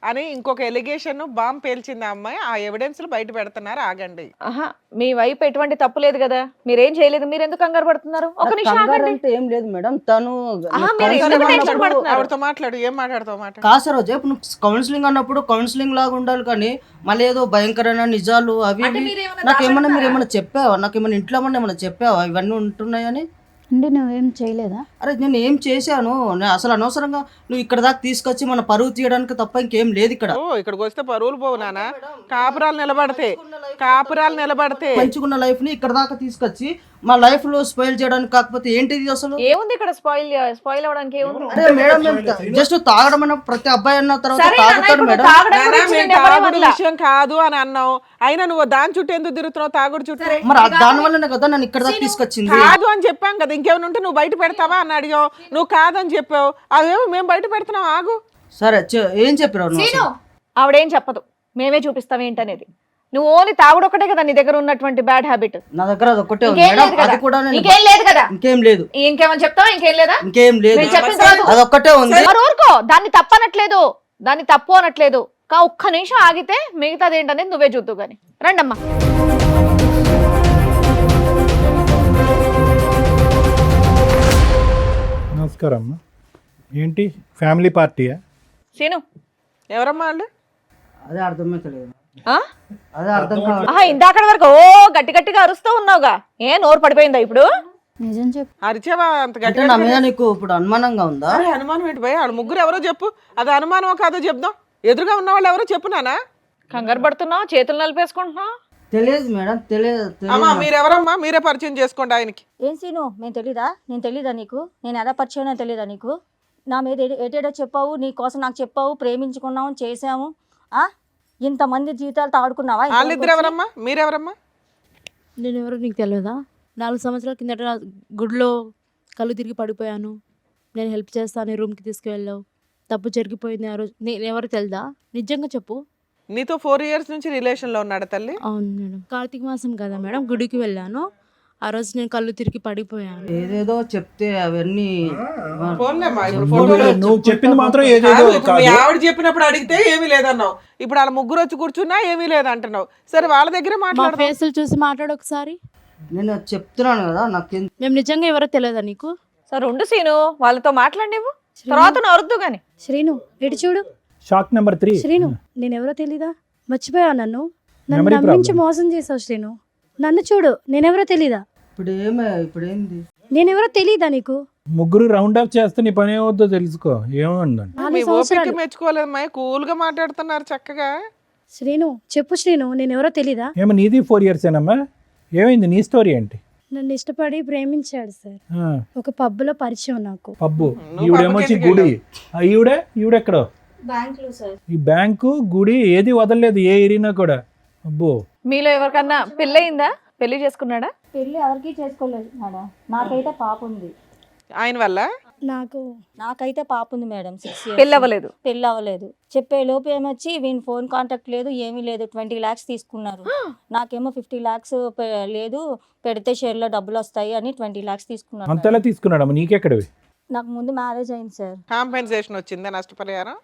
Speaker 3: అని ఇంకొక ఎలిగేషన్ బాంబ్ పేల్చింది ఆ అమ్మాయి. ఆ ఎవిడెన్స్లు బయట పెడుతున్నారు, ఆగండి.
Speaker 1: ఆహా, మీ వైపు ఎటువంటి తప్పు లేదు కదా, మీరేం చేయలేదు, మీరు ఎందుకు కంగారు పడుతున్నారు? ఒక నిమిషం
Speaker 5: కంగారు
Speaker 1: ఆగండి.
Speaker 5: అంటే ఏం లేదు మేడం. తను
Speaker 1: ఆహా, మీరు ఎందుకు టెన్షన్ పడుతున్నారు?
Speaker 3: ఆవిడతో మాట్లాడు, ఏం మాట్లాడతావు మాట.
Speaker 5: కాదు సరోజా, ఇప్పుడు నువ్వు కౌన్సిలింగ్ అన్నప్పుడు కౌన్సిలింగ్ లాగా ఉండాలి, కానీ మళ్ళీ ఏదో భయంకరమైన నిజాలు అవి
Speaker 1: అంటే
Speaker 5: ఇవి.
Speaker 1: మీరేమన్నా
Speaker 5: నాకేమన్నా మీరు ఏమైనా చెప్పావా? నాకేమైనా ఇంట్లో ఏమైనా చెప్పావా ఇవన్నీ ఉంటున్నాయని?
Speaker 2: అంటే నువ్వేం చేయలేదా?
Speaker 5: అరే నేను ఏం చేశాను? నేను అసలు అనవసరంగా నువ్వు ఇక్కడ దాకా తీసుకొచ్చి మన పరువు తీయడానికి తప్ప ఇంకేం లేదు ఇక్కడ.
Speaker 3: ఓ, ఇక్కడికి వస్తే పరువులు పోవు నానా. కాపురాలు నిలబడితే, కాపురాలు నిలబడితే
Speaker 5: మంచుకున్న లైఫ్ ని ఇక్కడ దాకా తీసుకొచ్చి మా లైఫ్ లో స్పాయిల్ చేయడానికి కాకపోతే ఏంటిది అసలు?
Speaker 1: ఏముంది ఇక్కడ? స్పాయిల్ అవడానికి ఏముంది?
Speaker 5: అరే మేడం, జస్ట్ తాగడం అన్న ప్రతి అబ్బాయి అన్న తర్వాత
Speaker 1: సరే నాన్న,
Speaker 5: తాగుతాడు
Speaker 1: ఇప్పుడు
Speaker 5: మేడం.
Speaker 1: తాగడం
Speaker 3: నానా,
Speaker 1: గురించి
Speaker 3: మేము
Speaker 1: నేను ఎవరేం
Speaker 3: తాగుడు
Speaker 1: అనలా.
Speaker 3: విషయం కాదు అని అన్నావు. అయినా నువ్వు దాని చుట్టూ ఎందుకు తిరుగుతున్నావు? తాగుడు చుట్టూ
Speaker 5: మరి దాని వల్లనే కదా నన్ను ఇక్కడ దాకా తీసుకొచ్చింది.
Speaker 3: కాదు అని చెప్పాం కదా. ఇంకేమైనా ఉంటే నువ్వు బయట పెడతావా అని అడిగావు. నువ్వు కాదని చెప్పావు. అవేమో మేము బయట పెడుతున్నావు, ఆగు.
Speaker 5: సరే ఏం చెప్పారు నువ్వు అసలు?
Speaker 1: ఆవిడేం చెప్పదు, మేమే చూపిస్తాం ఏంటనేది. నువ్వు ఓన్లీ తాగుడు ఒకటే కదా నీ దగ్గర ఉన్నటువంటి బ్యాడ్ హ్యాబిట్.
Speaker 5: నా దగ్గర అది ఒక్కటే ఉంది
Speaker 1: ఇంకేం
Speaker 5: మేడం.
Speaker 1: లేదు కదా?
Speaker 5: అది కూడా నేను
Speaker 1: ఇంకేం లేదు కదా?
Speaker 5: ఇంకేం లేదు.
Speaker 1: ఇంకేమని చెప్తావా? ఇంకేం లేదా?
Speaker 5: ఇంకేం లేదు.
Speaker 1: నేను చెప్పిన తర్వాత
Speaker 5: అది ఒక్కటే ఉంది.
Speaker 1: మరి ఊరుకో, దాన్ని తప్పనట్లేదు, దాన్ని తప్పు అనట్లేదు. ఒక్క నిమిషం ఆగితే మిగతాది ఏంటనేది నువ్వే చూద్దు గాని. రండమ్మా.
Speaker 4: నమస్కారం అమ్మా. ఏంటి ఫ్యామిలీ పార్టీయా?
Speaker 1: సీను,
Speaker 3: ఎవరమ్మా వాళ్ళు?
Speaker 5: అదే అర్థమైతలేదు.
Speaker 1: ఆ?
Speaker 5: అదే అర్థం కావాలి.
Speaker 1: ఆహా, ఇందాక వరకు ఓ గట్టి గట్టిగా అరుస్తూ ఉన్నావుగా, ఏ నోరు పడిపోయిందా ఇప్పుడు?
Speaker 2: నిజం చెప్పు.
Speaker 3: అరిచావా అంత
Speaker 5: అంటే
Speaker 3: గట్టిగా?
Speaker 5: నా మీద నీకు ఇప్పుడు అనుమానంగా ఉందా?
Speaker 3: అరే అనుమానం ఏంటి భయ? వాళ్ళు ముగ్గురు ఎవరో చెప్పు. అది అనుమానమో కాదో చెప్దాం. ఎదురుగా ఉన్న వాళ్ళు ఎవరో చెప్పు నానా.
Speaker 1: కంగారు పడుతున్నావు, చేతులు నలిపేసుకుంటున్నావు.
Speaker 5: తెలియదు మేడం, తెలియదు.
Speaker 3: అమ్మా మీరెవరమ్మా? మీరే పరిచయం చేసుకోండి ఆయనకి.
Speaker 7: ఏం సీను, నేను తెలీదా? నేను తెలీదా నీకు? నేను ఎలా పరిచయం తెలీదా నీకు? నా మీద ఏటేటో చెప్పావు, నీ కోసం నాకు చెప్పావు, ప్రేమించుకున్నాము, చేసాము. ఇంతమంది జీవితాలతో ఆడుకున్నావా?
Speaker 3: వాళ్ళిద్దరు ఎవరమ్మా? మీరెవరమ్మా?
Speaker 8: నేను ఎవరో నీకు తెలియదా? 4 సంవత్సరాల కిందట గుడిలో కళ్ళు తిరిగి పడిపోయాను. నేను హెల్ప్ చేస్తాను, రూమ్కి తీసుకువెళ్ళావు. తప్పు జరిగిపోయింది ఆ రోజు. నేను ఎవరు తెలుదా? నిజంగా చెప్పు.
Speaker 3: నీతో 4 years నుంచి రిలేషన్లో ఉన్నాడు తల్లి?
Speaker 8: అవును మేడం. కార్తీక మాసం కదా మేడం, గుడికి వెళ్ళాను. ఆ రోజు నేను కళ్ళు తిరిగి పడిపోయాను.
Speaker 5: ఏదేదో చెప్తే అవన్నీ
Speaker 3: ఫోన్లేమ్మా, ఇప్పుడు ఫోటోలు
Speaker 4: నువ్వు చెప్పింది మాత్రం ఏదేదో
Speaker 3: కాదు, ఇప్పుడు మీ
Speaker 4: కాదు.
Speaker 3: ఆవిడ చెప్పినప్పుడు అడిగితే ఏమీ లేదన్నావు. ఇప్పుడు వాళ్ళ ముగ్గురు వచ్చి కూర్చున్నా ఏమీ లేదంటున్నావు. సరే వాళ్ళ దగ్గర
Speaker 8: మా
Speaker 3: మాట్లాడు.
Speaker 8: ఫేసులు చూసి మాట్లాడు ఒకసారి.
Speaker 5: నేను చెప్తున్నాను కదా, నాకు
Speaker 8: మేము నిజంగా ఎవరో తెలియదా నీకు?
Speaker 1: సరే ఉండు సీను, వాళ్ళతో మాట్లాడివు, తర్వాత నరుద్దు గాని.
Speaker 8: శ్రీను ఇటు చూడు.
Speaker 4: Shock number 3.
Speaker 8: శ్రీను, నేను ఎవరో తెలీదా? మర్చిపోయావు నన్ను. నన్ను
Speaker 4: Memory
Speaker 8: నమ్మించి
Speaker 4: problem.
Speaker 8: మోసం చేసావు శ్రీను. నన్ను చూడు, నేనెవరో తెలీదా?
Speaker 5: ఇప్పుడు ఏంది?
Speaker 8: నేనెవరో తెలీదా నీకు?
Speaker 4: ముగ్గురు రౌండ్ అప్ చేస్తే నీ పని ఏమవుద్దో తెలుసుకో. ఏమందండి?
Speaker 8: 4
Speaker 3: మీ ఓపిక
Speaker 8: సంవత్సరాలు.
Speaker 3: మెచ్చుకోలేదమ్మా, కూల్ గా మాట్లాడుతున్నారు చక్కగా.
Speaker 8: శ్రీను చెప్పు శ్రీను, నేనెవరో తెలీదా?
Speaker 4: ఏమో నీది 4 years ఏనమ్మా? ఏమైంది నీ స్టోరీ ఏంటి?
Speaker 8: నన్ను ఇష్టపడి ప్రేమించాడు సార్.
Speaker 4: ఆ,
Speaker 8: ఒక పబ్బులో పరిచయం నాకు.
Speaker 4: పబ్బు.
Speaker 3: నువ్వు
Speaker 4: ఈవిడేమొచ్చి
Speaker 3: పబ్బుకి
Speaker 4: గుడి. ఈవిడెక్కడో
Speaker 7: బ్యాంకులో సార్.
Speaker 4: ఈ బ్యాంకు గుడి ఏది వదలలేదు ఏ ఏరియానా కూడా. అబ్బో.
Speaker 1: మీలో ఎవరికన్నా పెళ్ళయిందా? పెళ్లి చేసుకున్నాడా?
Speaker 7: పెళ్ళి ఎవరికి చేసుకోలేదు మేడం. నాకైతే పాప ఉంది.
Speaker 3: ఆయన వల్ల
Speaker 7: నాకైతే పాప ఉంది మేడం. 6 years.
Speaker 1: పెళ్ళి అవ్వలేదు.
Speaker 7: పెళ్ళి అవ్వలేదు. చెప్పే లోపు ఏమొచ్చి వీని ఫోన్ కాంటాక్ట్ లేదు, ఏమీ లేదు. 20 lakhs తీసుకున్నారు. నాకేమో 50 lakhs లేదు, పెడితే షేర్లో డబ్బులు వస్తాయి అని 20 lakhs తీసుకున్నారు.
Speaker 4: అంతలా తీసుకున్నాడమ్మా, నీకెక్కడవి?
Speaker 7: నాకు ముందు మ్యారేజ్ అయింది సార్.
Speaker 3: కాంపెన్సేషన్ వచ్చిందా? నష్టపరిహారం?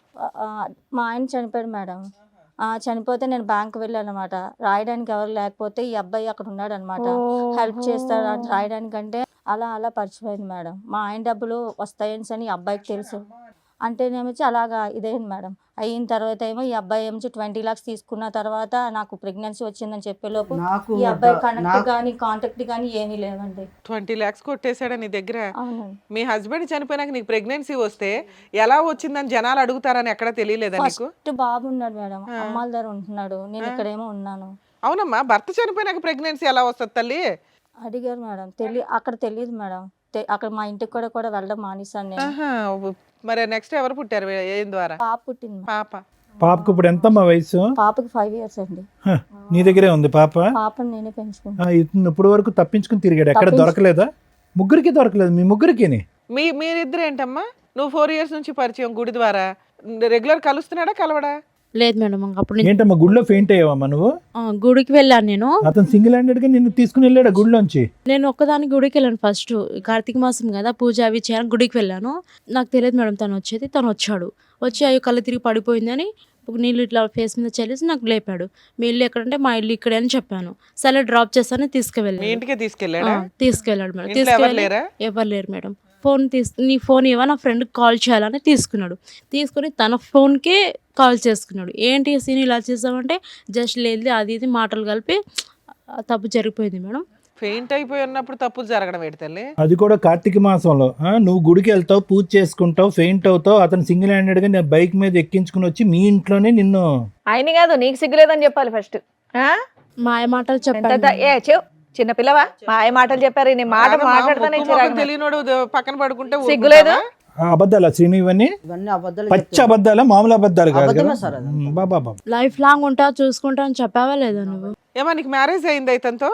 Speaker 7: మా ఆయన చనిపోయాడు మేడం. చనిపోతే నేను బ్యాంక్ వెళ్ళాను అనమాట. రాయడానికి ఎవరు లేకపోతే ఈ అబ్బాయి అక్కడ ఉన్నాడు అనమాట. హెల్ప్ చేస్తాడు రాయడానికంటే అలా పరిచయమైంది మేడం. మా ఆయన డబ్బులు వస్తాయని ఈ అబ్బాయికి తెలుసు. అంటేనేమొచ్చి అలాగా ఇదైంది మేడం. అయిన తర్వాత ఏమో ఈ అబ్బాయి ఏమో 20 lakhs తీసుకున్న తర్వాత నాకు ప్రెగ్నెన్సీ వచ్చిందని చెప్పేలోపు
Speaker 5: నాకు
Speaker 7: ఈ అబ్బాయి కనెక్ట్ కానీ కాంటాక్ట్ కానీ ఏమీ లేవండి.
Speaker 3: 20 lakhs కొట్టేశాడా నీ దగ్గర?
Speaker 7: అవునండి.
Speaker 3: మీ హస్బెండ్ చనిపోయినాక నీకు ప్రెగ్నెన్సీ వస్తే ఎలా వచ్చిందని జనాలు అడుగుతారని ఎక్కడ తెలియలేదా నీకు?
Speaker 7: ఫస్ట్ బాబు ఉన్నాడు మేడం, అమ్మాల దగ్గర ఉంటున్నాడు, నేను ఇక్కడేమో ఉన్నాను.
Speaker 3: అవునమ్మా, భర్త చనిపోయినాక ప్రెగ్నెన్సీ ఎలా వస్తుంది తల్లి?
Speaker 7: అడిగారు మేడం. అక్కడ తెలియదు మేడం. అక్కడ మా ఇంటికి కూడా వెళ్ళడం మానేశాను నేను.
Speaker 3: ఆహా, మరి నెక్స్ట్ ఎవరు పుట్టారు? ఏం ద్వారా?
Speaker 7: పాప పుట్టింది.
Speaker 3: పాప.
Speaker 4: పాపకు ఇప్పుడు ఎంతమ్మా వయసు?
Speaker 7: పాపకి 5 years అండి.
Speaker 4: హ, నీ దగ్గరే ఉంది పాప?
Speaker 7: పాపని నేనే పెంచుకుంటాను.
Speaker 4: ఇతను ఇప్పుడు వరకు తప్పించుకుని తిరిగాడు, ఎక్కడ దొరకలేదా? ముగ్గురికి దొరకలేదు, మీ ముగ్గురికి?
Speaker 3: మీరిద్దరు ఏంటమ్మా? నువ్వు 4 years నుంచి పరిచయం గుడి ద్వారా, రెగ్యులర్ కలుస్తున్నాడా కలవడా?
Speaker 8: లేదు మేడం అప్పుడు నేను
Speaker 4: ఏంటమ్మా గుడిలో ఫెయింట్ అయ్యావమ్మా నువ్వు?
Speaker 8: గుడికి వెళ్ళాను నేను.
Speaker 4: అతను సింగిల్ హ్యాండెడ్ గా నిన్ను తీసుకుని వెళ్ళాడు గుడిలోంచి?
Speaker 8: నేను ఒక్కదాని గుడికి వెళ్ళాను. ఫస్ట్ కార్తీక మాసం కదా, పూజ అవి చేయడానికి గుడికి వెళ్ళాను. నాకు తెలియదు మేడం తను వచ్చేది. తను వచ్చాడు, వచ్చి అయ్యో కళ్ళు తిరిగి పడిపోయిందని నీళ్ళు ఇట్లా ఫేస్ మీద చల్లేసి నాకు లేపాడు. మీ ఇల్లు ఎక్కడంటే మా ఇల్లు ఇక్కడే అని చెప్పాను. సరే డ్రాప్ చేస్తాను
Speaker 3: మీ
Speaker 8: తీసుకువెళ్ళాను.
Speaker 3: ఇంటికే తీసుకెళ్ళాడా?
Speaker 8: తీసుకెళ్ళాడు మేడం.
Speaker 3: ఇంట్లో ఎవరు లేరా?
Speaker 8: ఎవరు లేరు మేడం. నీ ఫోన్ ఇవ్వ, నా ఫ్రెండ్కి కాల్ చేయాలని తీసుకున్నాడు. తీసుకుని తన ఫోన్కే కాల్ చేసుకున్నాడు. ఏంటి సీన్ ఇలా చేసామంటే జస్ట్ లేదు అది ఇది మాటలు కలిపి తప్పు జరిగిపోయింది మేడం.
Speaker 3: ఫెయింట్ అయిపోయి ఉన్నప్పుడు తప్పులు జరగడం ఏంటి తల్లి?
Speaker 4: అది కూడా కార్తీక మాసంలో. నువ్వు గుడికి వెళ్తావు, పూజ చేసుకుంటావు, ఫెయింట్ అవుతావు, అతను సింగిల్ హ్యాండెడ్ గా నేను బైక్ మీద ఎక్కించుకుని వచ్చి మీ ఇంట్లోనే నిన్ను.
Speaker 1: ఆయన కాదు, నీకు సిగ్గులేదని చెప్పాలి ఫస్ట్.
Speaker 8: మాయ మాటలు చెప్పాను.
Speaker 1: చిన్న పిల్లవా? మాయ మాటలు చెప్పారు. నీ మాట
Speaker 3: కాదమ్మా,
Speaker 1: మాట్లాడతానే
Speaker 3: ముక్కు మొహం తెలియనోడు పక్కన పడుకుంటే
Speaker 1: సిగ్గులేదు?
Speaker 4: అబద్ధాలా శ్రీను ఇవన్నీ?
Speaker 5: ఇవన్నీ అబద్ధాలు
Speaker 4: పచ్చి
Speaker 5: చెప్తాను.
Speaker 4: అబద్ధాలా, మామూలు అబద్ధాలు కాదు
Speaker 5: అబద్ధమే
Speaker 4: కదా?
Speaker 5: సార్ అది.
Speaker 4: బాబా బాబా,
Speaker 8: లైఫ్ లాంగ్ ఉంటా చూసుకుంటా అని చెప్పావా లేదా నువ్వు?
Speaker 3: ఏమా నీకు మ్యారేజ్ అయిందా ఇతనితో?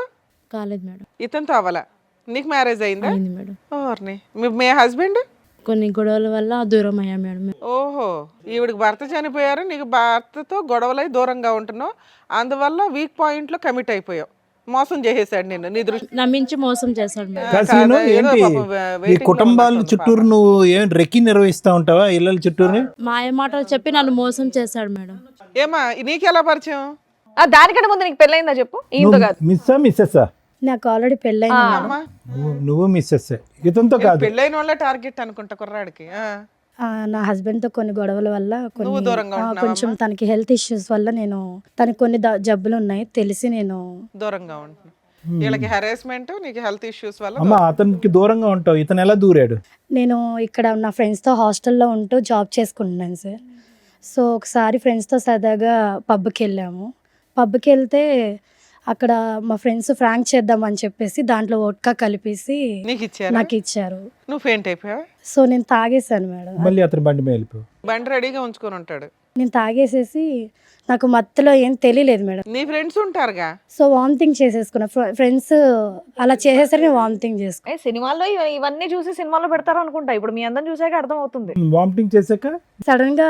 Speaker 8: కాలేదు మేడం.
Speaker 3: ఇతనితో అవ్వాలా? నీకు మ్యారేజ్ అయిందా?
Speaker 8: అయింది మేడం.
Speaker 3: ఓర్ని, మీ హస్బెండ్?
Speaker 8: కొన్ని గొడవల వల్ల దూరం అయ్యా మేడం.
Speaker 3: ఓహో, ఈవిడికి భర్త చనిపోయారు, నీకు భర్తతో గొడవలై దూరంగా ఉంటున్నావు, అందువల్ల వీక్ పాయింట్ లో కమిట్ అయిపోయావు. మోసం చేసేసాడు నిన్ను, నీ దృష్టి
Speaker 8: నమ్మించి మోసం చేశాడు మేడం.
Speaker 4: కాదు శ్రీను,
Speaker 3: కాదు, ఏదో
Speaker 4: ఏంటి
Speaker 3: పాపం
Speaker 4: ఈ
Speaker 3: waiting లో
Speaker 4: కుటుంబాల
Speaker 3: ఉన్నట్టుంది
Speaker 4: చుట్టూరు నువ్వు ఏం రెక్కి నిర్వహిస్తా ఉంటావా ఇళ్ళ చుట్టూరు?
Speaker 8: మాయ మాటలు చెప్పి నన్ను మోసం చేశాడు మేడం.
Speaker 3: ఏమా నీకెలా పరిచయం?
Speaker 1: దానికంటే ముందు నీకు పెళ్ళయిందా చెప్పు. ఈయనతో కాదు.
Speaker 4: మిస్సా మిస్సెస్సా?
Speaker 8: నాకు ఆల్రెడీ పెళ్ళైంది మేడం.
Speaker 3: అమ్మా,
Speaker 4: నువ్వు మిస్సెస్, ఇతనితో కాదు.
Speaker 3: పెళ్ళైన వాళ్ళ టార్గెట్ అనుకుంటా కుర్రాడికి.
Speaker 8: నా హస్బెండ్తో కొన్ని గొడవల వల్ల
Speaker 3: నువ్వు దూరంగా ఉంటున్నావా
Speaker 8: కొంచెం తనకి హెల్త్ ఇష్యూస్ వల్ల నేను తనకి కొన్ని జబ్బులు ఉన్నాయి తెలిసి నేను
Speaker 3: దూరంగా ఉంటున్నా. వీళ్ళకి హెరాస్మెంట్, నీకు హెల్త్ ఇష్యూస్ వల్ల
Speaker 4: అమ్మా అతనికి దూరంగా ఉంటావు, ఇతను ఎలా దూరాడు?
Speaker 8: నేను ఇక్కడ నా ఫ్రెండ్స్తో హాస్టల్లో ఉంటూ జాబ్ చేసుకుంటున్నాను సార్. సో ఒకసారి ఫ్రెండ్స్తో సరదాగా పబ్కి వెళ్ళాము. పబ్కి వెళ్తే అక్కడ మా ఫ్రెండ్స్ ఫ్రాంక్ చేద్దామని చెప్పేసి దాంట్లో వోడ్కా కలిపేసి
Speaker 3: నీకు ఇచ్చారా?
Speaker 8: నాకు ఇచ్చారు.
Speaker 3: నువ్వు ఫెయింట్ అయిపోయావా?
Speaker 8: సో నేను తాగేశాను మేడం.
Speaker 4: మళ్ళీ అతని బండి మీద వెళ్ళిపోయావు.
Speaker 3: బండి రెడీగా ఉంచుకొని ఉంటాడు.
Speaker 8: నేను తాగేసేసి నాకు మత్తులో ఏం తెలియలేదు మేడం.
Speaker 3: నీ ఫ్రెండ్స్ ఉంటారుగా.
Speaker 8: So vomiting చేసేసుకున్నా. ఫ్రెండ్స్ అలా చేసేసరికి నేను వామిటింగ్ చేసుకున్నా.
Speaker 1: సినిమాల్లో ఇవన్నీ చూసి సినిమాలో పెడతారు అనుకుంటా. ఇప్పుడు మీ అందరం చూసాక అర్థం అవుతుంది.
Speaker 4: వామిటింగ్ చేశాక
Speaker 8: సడన్గా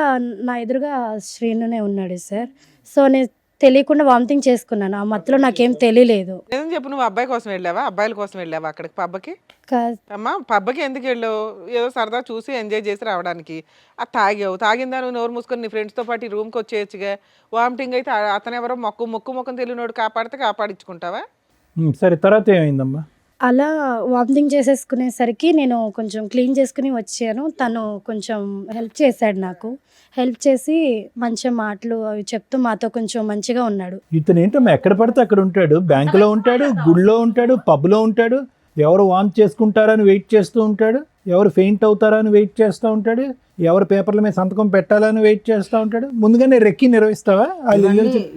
Speaker 8: నా ఎదురుగా శ్రీనునే ఉన్నాడు సార్. సో నేను తెలియకుండా వామిటింగ్ చేసుకున్నాను. ఆ మత్తులో నాకేం తెలియలేదు.
Speaker 3: నిజం చెప్పు, నువ్వు అబ్బాయి కోసం వెళ్ళావా, అబ్బాయిల కోసం వెళ్ళావా అక్కడికి పబ్కి?
Speaker 8: కా-
Speaker 3: అమ్మా పబ్కి ఎందుకు వెళ్ళావు? ఏదో సరదా చూసి ఎంజాయ్ చేసి రావడానికి. అది తాగావు, తాగిందా నువ్వు నోరు మూసుకొని నీ ఫ్రెండ్స్తో పాటు రూమ్కి వచ్చేయచ్చుగా. వామిటింగ్ అయితే అతను ఎవరో మొక్కు తెలియనోడు కాపాడితే కాపాడించుకుంటావా?
Speaker 4: సరే, తర్వాత ఏమైందమ్మా?
Speaker 8: అలా వామిటింగ్ చేసేసుకునేసరికి నేను కొంచెం క్లీన్ చేసుకుని వచ్చాను. తను కొంచెం హెల్ప్ చేశాడు నాకు. హెల్ప్ చేసి మంచి మాటలు అవి చెప్తూ మాతో కొంచెం మంచిగా ఉన్నాడు.
Speaker 4: ఇతను ఏంటమ్మా ఎక్కడ పడితే అక్కడ ఉంటాడు, బ్యాంకులో ఉంటాడు, గుడిలో ఉంటాడు, పబ్లో ఉంటాడు, ఎవరు వాంట్ చేసుకుంటారని వెయిట్ చేస్తూ ఉంటాడు, ఎవరు ఫెయింట్ అవుతారని వెయిట్ చేస్తూ ఉంటాడు, ఎవరు పేపర్ల మీద సంతకం పెట్టాలని వెయిట్ చేస్తూ ఉంటాడు. ముందుగానే రెక్కి నిర్వహిస్తావా?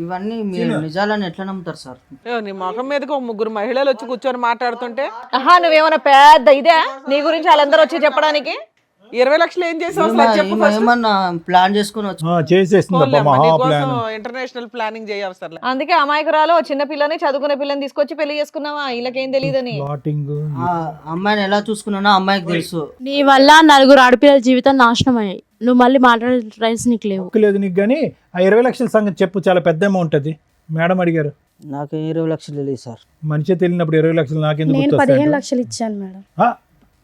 Speaker 5: ఇవన్నీ మీరు నిజాలని ఎట్లా నమ్ముతారు సార్?
Speaker 3: నీ ముఖం మీదకి 3 మహిళలు వచ్చి కూర్చొని మాట్లాడుతుంటే
Speaker 1: నువ్వేమన్నా పెద్ద ఇదే నీ గురించి వాళ్ళందరూ వచ్చి చెప్పడానికి?
Speaker 3: 20 లక్షలు ఏం చేసావు అసలు అది చెప్పు first.
Speaker 5: ఏమన్నా ప్లాన్ చేసుకుని వచ్చి
Speaker 4: చేసేసిందమ్మా మహా ప్లాన్.
Speaker 3: International planning చేయవసరం.
Speaker 1: అందుకే అమాయకురాలు ఓ చిన్న పిల్లని చదువుకునే పిల్లని తీసుకొచ్చి పెళ్లి చేసుకున్నావా? వీళ్ళకేం తెలియదని.
Speaker 4: ప్లాటింగ్.
Speaker 5: ఆ అమ్మాయిని ఎలా చూసుకున్నానో అమ్మాయికి తెలుసు.
Speaker 8: నీ వల్ల 4 ఆడపిల్లల జీవితం నాశనం అయ్యాయి. నువ్వు మళ్ళీ మాట్లాడే రైట్స్ నీకు లేవు.
Speaker 4: లేదు నీకు, కానీ ఆ 20 లక్షల సంగతి చెప్పు, చాలా పెద్ద అమౌంట్ అది. మేడం అడిగారు.
Speaker 5: నాకు 20 లక్షలు తెలియదు సార్.
Speaker 4: మనిషి తెలియనప్పుడు 20 లక్షలు నాకెందుకు
Speaker 8: నేను
Speaker 4: గుర్తొస్తాయి?
Speaker 8: 15 లక్షలు ఇచ్చాను మేడం.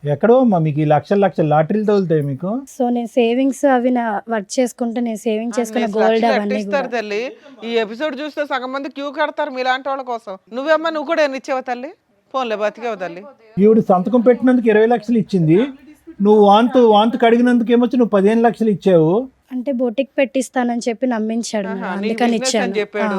Speaker 4: ఎక్కడో అమ్మా మీకు ఈ లక్షల లాటరీలు తగులుతాయి మీకు.
Speaker 8: సో నేను సేవింగ్స్ అవి వర్క్ చేసుకుంటే నేను సేవింగ్ చేసుకున్న గోల్డ్ అవన్నీ
Speaker 3: ఇస్తారు తల్లి. ఈ ఎపిసోడ్ చూస్తే సగం మంది క్యూ కడతారు మీలాంటి వాళ్ళ కోసం. నువ్వు కూడా ఎన్ని ఇచ్చావు తల్లి? ఫోన్లే బతికేవు తల్లి.
Speaker 4: ఈవిడ సంతకం పెట్టినందుకు 20 లక్షలు ఇచ్చింది, నువ్వు వాంతు కడిగినందుకు ఏమొచ్చి నువ్వు 15 లక్షలు ఇచ్చావు.
Speaker 8: అంటే బొటిక్ పెట్టిస్తానని చెప్పి నమ్మించాడు మేడం.
Speaker 3: నీ
Speaker 8: అందుకని
Speaker 3: business అని
Speaker 8: ఇచ్చాను.
Speaker 3: చెప్పాడు.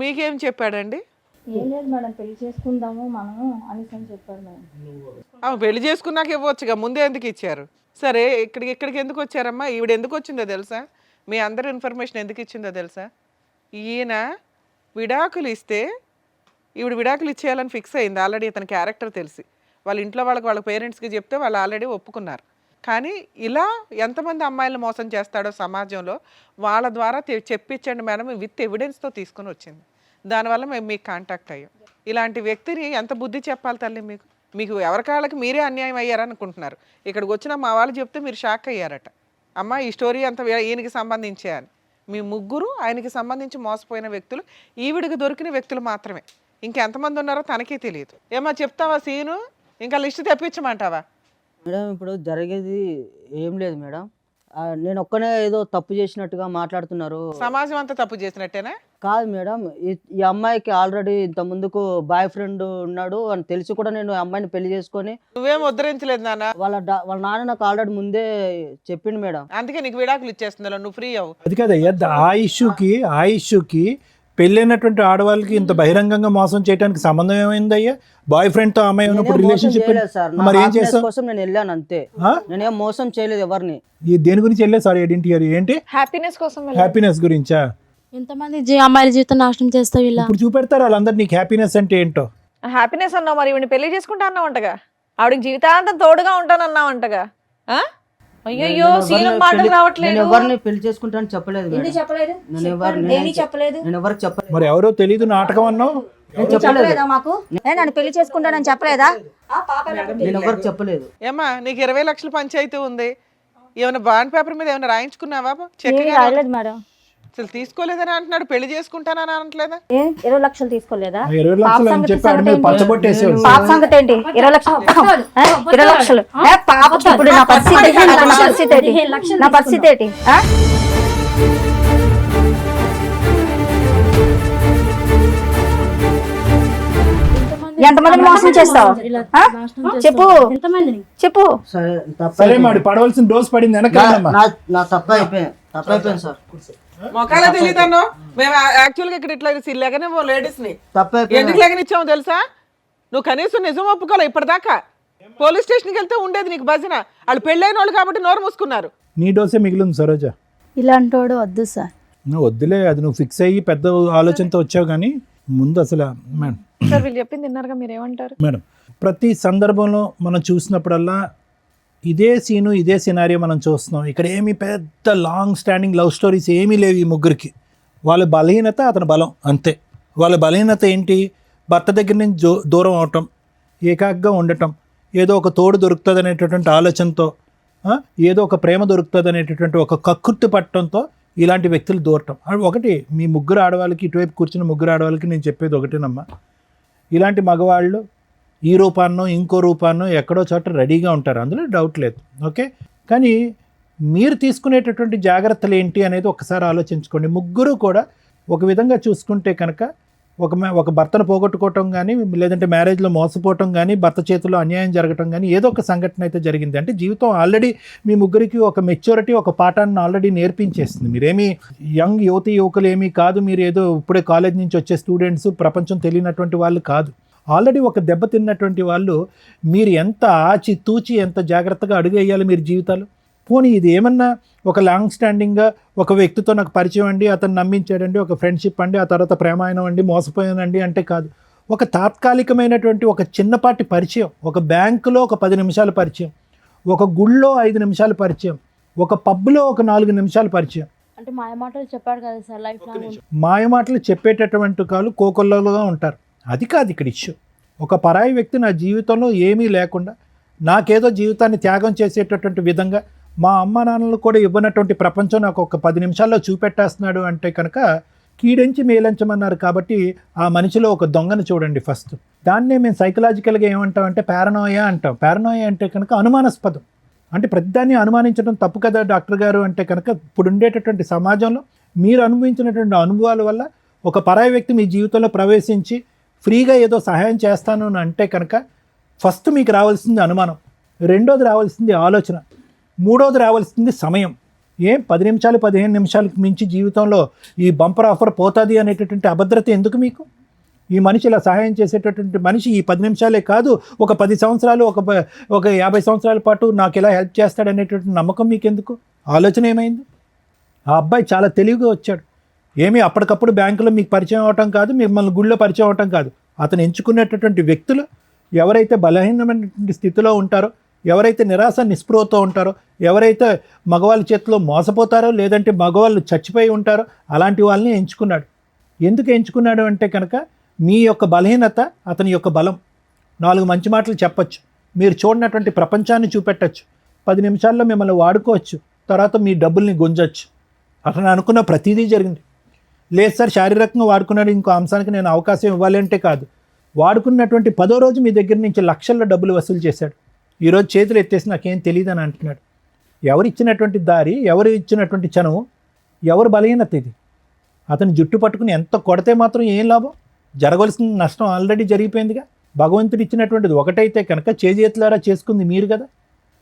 Speaker 3: మీకేం చెప్పాడండి?
Speaker 7: ఏం లేదు మేడం, పెళ్లి చేసుకుందాము మనము అనేసి అని చెప్పాడు మేడం.
Speaker 3: పెళ్లి చేసుకున్నాక ఇవ్వచ్చుగా, ముందే ఎందుకు ఇచ్చారు? సరే, ఇక్కడికి ఎందుకు వచ్చారమ్మా? ఈవిడ ఎందుకు వచ్చిందో తెలుసా? మీ అందరి ఇన్ఫర్మేషన్ ఎందుకు ఇచ్చిందో తెలుసా? ఈయన విడాకులు ఇస్తే ఈవిడ విడాకులు ఇచ్చేయాలని ఫిక్స్ అయింది ఆల్రెడీ. అతని క్యారెక్టర్ తెలిసి వాళ్ళ ఇంట్లో వాళ్ళ పేరెంట్స్కి చెప్తే వాళ్ళు ఆల్రెడీ ఒప్పుకున్నారు. కానీ ఇలా ఎంతమంది అమ్మాయిలను మోసం చేస్తాడో సమాజంలో వాళ్ళ ద్వారా చెప్పించండి మేడం విత్ ఎవిడెన్స్తో తీసుకొని వచ్చింది. దానివల్ల మేము మీకు కాంటాక్ట్ అయ్యాం. ఇలాంటి వ్యక్తిని ఎంత బుద్ధి చెప్పాలి తల్లి మీకు? మీకు ఎవరికాళ్ళకి మీరే అన్యాయం అయ్యారనుకుంటున్నారు. ఇక్కడికి వచ్చిన మా వాళ్ళు చెప్తే మీరు షాక్ అయ్యారట. అమ్మ ఈ స్టోరీ అంతా ఈయనకి సంబంధించే అని. మీ ముగ్గురు ఆయనకి సంబంధించి మోసపోయిన వ్యక్తులు, ఈవిడికి దొరికిన వ్యక్తులు మాత్రమే. ఇంకెంతమంది ఉన్నారో తనకే తెలియదు. ఏమో చెప్తావా సీను? ఇంకా లిస్ట్ తెప్పించమంటావా?
Speaker 5: మేడం ఇప్పుడు జరిగేది ఏం లేదు మేడం. నేను ఒక్కనే ఏదో తప్పు చేసినట్టుగా మాట్లాడుతున్నారు.
Speaker 3: సమాజం అంతా తప్పు చేసినట్టేనా?
Speaker 5: కాదు మేడం, ఈ అమ్మాయికి ఆల్రెడీ ఇంత ముందుకు బాయ్ ఫ్రెండ్ ఉన్నాడు అని తెలిసి కూడా నేను అమ్మాయిని పెళ్లి చేసుకొని.
Speaker 3: నువ్వేం ఉద్ధరించలేదు నాన్న.
Speaker 5: వాళ్ళ నాన్న నాకు ఆల్రెడీ ముందే చెప్పిండు మేడం.
Speaker 3: అందుకే నీకు విడాకులు ఇచ్చేస్తుందా, నువ్వు ఫ్రీ అవ్వు.
Speaker 4: అది కదయ్యా, ఆ ఇష్యూకి పెళ్ళైనటువంటి ఆడవాళ్ళకి ఇంత బహిరంగంగా మోసం చేయడానికి సంబంధం ఏమైందయ్యా? బాయ్ ఫ్రెండ్ తో అమ్మాయి ఉన్నప్పుడు రిలేషన్షిప్
Speaker 5: మరి ఏం చేస్తావు? కోసం నేను వెళ్ళాను అంతే, నేనేం మోసం చేయలేదు ఎవరిని.
Speaker 4: దేని గురించి వెళ్ళే? సారీ ఐడెంటిటీ ఏంటి?
Speaker 1: హ్యాపీనెస్ కోసం
Speaker 4: హ్యాపీనెస్ గురించా?
Speaker 8: ఎంతమంది అమ్మాయిల జీవితం నాశనం చేస్తావు ఇలా?
Speaker 4: ఇప్పుడు చూపెడతారు వాళ్ళందరూ నీకు హ్యాపీనెస్ అంటే ఏంటో.
Speaker 1: హ్యాపీనెస్ అన్నావు, మరి ఈవిని పెళ్లి చేసుకుంటా అన్నావంటగా, ఆవిడకి జీవితాంతం తోడుగా ఉంటానన్నావంటగా. అయ్యో సీను మాటలు రావట్లేదు.
Speaker 5: నేను ఎవరిని పెళ్లి చేసుకుంటానని చెప్పలేదు మేడం.
Speaker 7: చెప్పలేదు
Speaker 5: నేను ఎవరికి చెప్పలేదు.
Speaker 4: మరి ఎవరో తెలీదు నాటకం అన్నావు.
Speaker 7: చెప్పలేదా మాకు? నన్ను పెళ్లి చేసుకుంటానని చెప్పలేదా?
Speaker 5: నేను ఎవరికి చెప్పలేదు.
Speaker 3: ఏమ్మా నీకు 20 లక్షల పంచాయతీ ఉంది, ఏమైనా బాండ్ పేపర్ మీద ఏమైనా రాయించుకున్నావా? చెక్
Speaker 7: రాయలేదు మేడం.
Speaker 3: అసలు తీసుకోలేదని అంటున్నాడు, పెళ్లి చేసుకుంటానని అనట్లేదా?
Speaker 7: 20 లక్షలు తీసుకోలేదా?
Speaker 4: 20 లక్షలు అని చెప్పి ఆడి మీద పచ్చబొట్టేసాడు.
Speaker 7: పాప సంగతి ఏంటి? 20 లక్షలు 20 లక్షలు పాపకి ఇప్పుడు నా పరిస్థితి ఏంటి? ఎంతమందిని మోసం చేస్తావు? చెప్పు చెప్పు.
Speaker 4: సరే మరి పడవలసిన డోస్ పడింది వెనకాలమ్మా.
Speaker 5: నా తప్పు అయిపోయింది సార్.
Speaker 3: మొక్కలా తెలియదన్నో మేము యాక్చువల్గా ఇక్కడ ఇట్లా లేకనే లేడీస్ ని
Speaker 5: తప్పు
Speaker 3: ఎందుకు లేకనిచ్చాము తెలుసా? నువ్వు కనీసం నిజం ఒప్పుకోలే ఇప్పటిదాకా. పోలీస్ స్టేషన్కి వెళ్తే ఉండేది నీకు భజన. వాళ్ళు పెళ్ళైన వాళ్ళు కాబట్టి నోరు మూసుకున్నారు.
Speaker 4: నీ డోసే మిగిలింది సరోజ.
Speaker 2: ఇలాంటోడు వద్దు సార్.
Speaker 4: నువ్వు వద్దులే, అది నువ్వు ఫిక్స్ అయ్యి పెద్ద ఆలోచనతో వచ్చావు. కానీ ముందు అసలు మేడం
Speaker 1: సార్ వీళ్ళు చెప్పింది విన్నారుగా, మీరేమంటారు?
Speaker 4: మేడం ప్రతి సందర్భంలో మనం చూసినప్పుడల్లా ఇదే సీను ఇదే సినారియో మనం చూస్తున్నాం. ఇక్కడ ఏమీ పెద్ద లాంగ్ స్టాండింగ్ లవ్ స్టోరీస్ ఏమీ లేవు ఈ ముగ్గురికి. వాళ్ళ బలహీనత అతని బలం అంతే. వాళ్ళ బలహీనత ఏంటి? భర్త దగ్గర నుంచి దూరం అవటం, ఏకాగ్గా ఉండటం, ఏదో ఒక తోడు దొరుకుతుంది అనేటటువంటి ఆలోచనతో, ఏదో ఒక ప్రేమ దొరుకుతుంది అనేటటువంటి ఒక కక్కుర్తి పట్టడంతో ఇలాంటి వ్యక్తులు దూరటం. ఒకటి మీ ముగ్గురు ఆడవాళ్ళకి, ఇటువైపు కూర్చున్న ముగ్గురు ఆడవాళ్ళకి నేను చెప్పేది ఒకటేనమ్మా, ఇలాంటి మగవాళ్ళు ఈ రూపాన్నో ఇంకో రూపాన్నో ఎక్కడో చోట రెడీగా ఉంటారు, అందులో డౌట్ లేదు. ఓకే, కానీ మీరు తీసుకునేటటువంటి జాగ్రత్తలు ఏంటి అనేది ఒకసారి ఆలోచించుకోండి. ముగ్గురు కూడా ఒక విధంగా చూసుకుంటే కనుక ఒక భర్తను పోగొట్టుకోవటం కానీ, లేదంటే మ్యారేజ్లో మోసపోవటం కానీ, భర్త చేతిలో అన్యాయం జరగటం కానీ ఏదో ఒక సంఘటన అయితే జరిగింది. అంటే జీవితం ఆల్రెడీ మీ ముగ్గురికి ఒక మెచ్యూరిటీ, ఒక పాఠాన్ని ఆల్రెడీ నేర్పించేస్తుంది. మీరేమీ యంగ్ యువకులు ఏమీ కాదు, మీరు ఏదో ఇప్పుడే కాలేజ్ నుంచి వచ్చే స్టూడెంట్స్, ప్రపంచం తెలియనటువంటి వాళ్ళు కాదు. ఆల్రెడీ ఒక దెబ్బ తిన్నటువంటి వాళ్ళు. మీరు ఎంత ఆచి తూచి ఎంత జాగ్రత్తగా అడుగేయాలి మీరు జీవితాలు. పోనీ ఇది ఏమన్నా ఒక లాంగ్ స్టాండింగ్గా ఒక వ్యక్తితో నాకు పరిచయం అండి, అతను నమ్మించాడండి, ఒక ఫ్రెండ్షిప్ అండి, ఆ తర్వాత ప్రేమాయణం అండి, మోసపోయానండి అంటే కాదు. ఒక తాత్కాలికమైనటువంటి ఒక చిన్నపాటి పరిచయం, ఒక బ్యాంకులో ఒక 10 నిమిషాల పరిచయం, ఒక గుళ్ళో 5 నిమిషాల పరిచయం, ఒక పబ్లో ఒక 4 నిమిషాల పరిచయం.
Speaker 8: అంటే మాయమాటలు చెప్పాడు కదా సార్, లైఫ్ లాంగ్
Speaker 4: మాయమాటలు చెప్పేటటువంటి కాళ్ళు కోకొల్లలుగా ఉంటారు. అది కాదు ఇక్కడ ఇష్యూ. ఒక పరాయి వ్యక్తి నా జీవితంలో ఏమీ లేకుండా నాకేదో జీవితాన్ని త్యాగం చేసేటటువంటి విధంగా, మా అమ్మ నాన్నలు కూడా ఇవ్వనటువంటి ప్రపంచం నాకు ఒక 10 నిమిషాల్లో చూపెట్టేస్తున్నాడు అంటే కనుక కీడించి మేలంచమన్నారు. కాబట్టి ఆ మనిషిలో ఒక దొంగను చూడండి ఫస్ట్. దాన్నే మేము సైకలాజికల్గా ఏమంటామంటే పారనోయా అంటాం. పారనోయా అంటే కనుక అనుమానాస్పదం. అంటే ప్రతిదాన్ని అనుమానించడం తప్పు కదా డాక్టర్ గారు అంటే కనుక, ఇప్పుడు ఉండేటటువంటి సమాజంలో మీరు అనుభవించినటువంటి అనుభవాల వల్ల ఒక పరాయి వ్యక్తి మీ జీవితంలో ప్రవేశించి ఫ్రీగా ఏదో సహాయం చేస్తాను అని అంటే కనుక ఫస్ట్ మీకు రావాల్సింది అనుమానం, రెండోది రావాల్సింది ఆలోచన, మూడోది రావాల్సింది సమయం. 10 నిమిషాలు 15 నిమిషాలకు మించి జీవితంలో ఈ బంపర్ ఆఫర్ పోతుంది అనేటటువంటి అభద్రత ఎందుకు మీకు? ఈ మనిషి ఇలా సహాయం చేసేటటువంటి మనిషి ఈ 10 నిమిషాలే కాదు, ఒక 10 సంవత్సరాలు, ఒక 50 సంవత్సరాల పాటు నాకు ఇలా హెల్ప్ చేస్తాడనేటటువంటి నమ్మకం మీకు ఎందుకు? ఆలోచన ఏమైంది? ఆ అబ్బాయి చాలా తెలివిగా వచ్చాడు. ఏమీ అప్పటికప్పుడు బ్యాంకులో మీకు పరిచయం అవటం కాదు, మిమ్మల్ని గుళ్ళో పరిచయం అవటం కాదు. అతను ఎంచుకునేటటువంటి వ్యక్తులు ఎవరైతే బలహీనమైనటువంటి స్థితిలో ఉంటారో, ఎవరైతే నిరాశ నిస్పృహతో ఉంటారో, ఎవరైతే మగవాళ్ళ చేతిలో మోసపోతారో, లేదంటే మగవాళ్ళు చచ్చిపోయి ఉంటారో అలాంటి వాళ్ళని ఎంచుకున్నాడు. ఎందుకు ఎంచుకున్నాడు అంటే కనుక మీ యొక్క బలహీనత అతని యొక్క బలం. 4 మంచి మాటలు చెప్పచ్చు, మీరు చూడనటువంటి ప్రపంచాన్ని చూపెట్టచ్చు, 10 నిమిషాల్లో మిమ్మల్ని వాడుకోవచ్చు, తర్వాత మీ డబ్బుల్ని గుంజచ్చు. అతను అనుకున్న ప్రతిదీ జరిగింది. లేదు సార్ శారీరకంగా వాడుకున్నాడు, ఇంకో అంశానికి నేను అవకాశం ఇవ్వాలి అంటే కాదు. వాడుకున్నటువంటి 10వ రోజు మీ దగ్గర నుంచి లక్షల్లో డబ్బులు వసూలు చేశాడు. ఈరోజు చేతులు ఎత్తేసి నాకేం తెలియదు అని అంటున్నాడు. ఎవరు ఇచ్చినటువంటి దారి, ఎవరు ఇచ్చినటువంటి చనువు, ఎవరు బలహీనత ఇది? అతని జుట్టు పట్టుకుని ఎంత కొడితే మాత్రం ఏం లాభం? జరగవలసిన నష్టం ఆల్రెడీ జరిగిపోయిందిగా. భగవంతుడు ఇచ్చినటువంటిది ఒకటైతే కనుక చేతులారా చేసుకుంది మీరు కదా.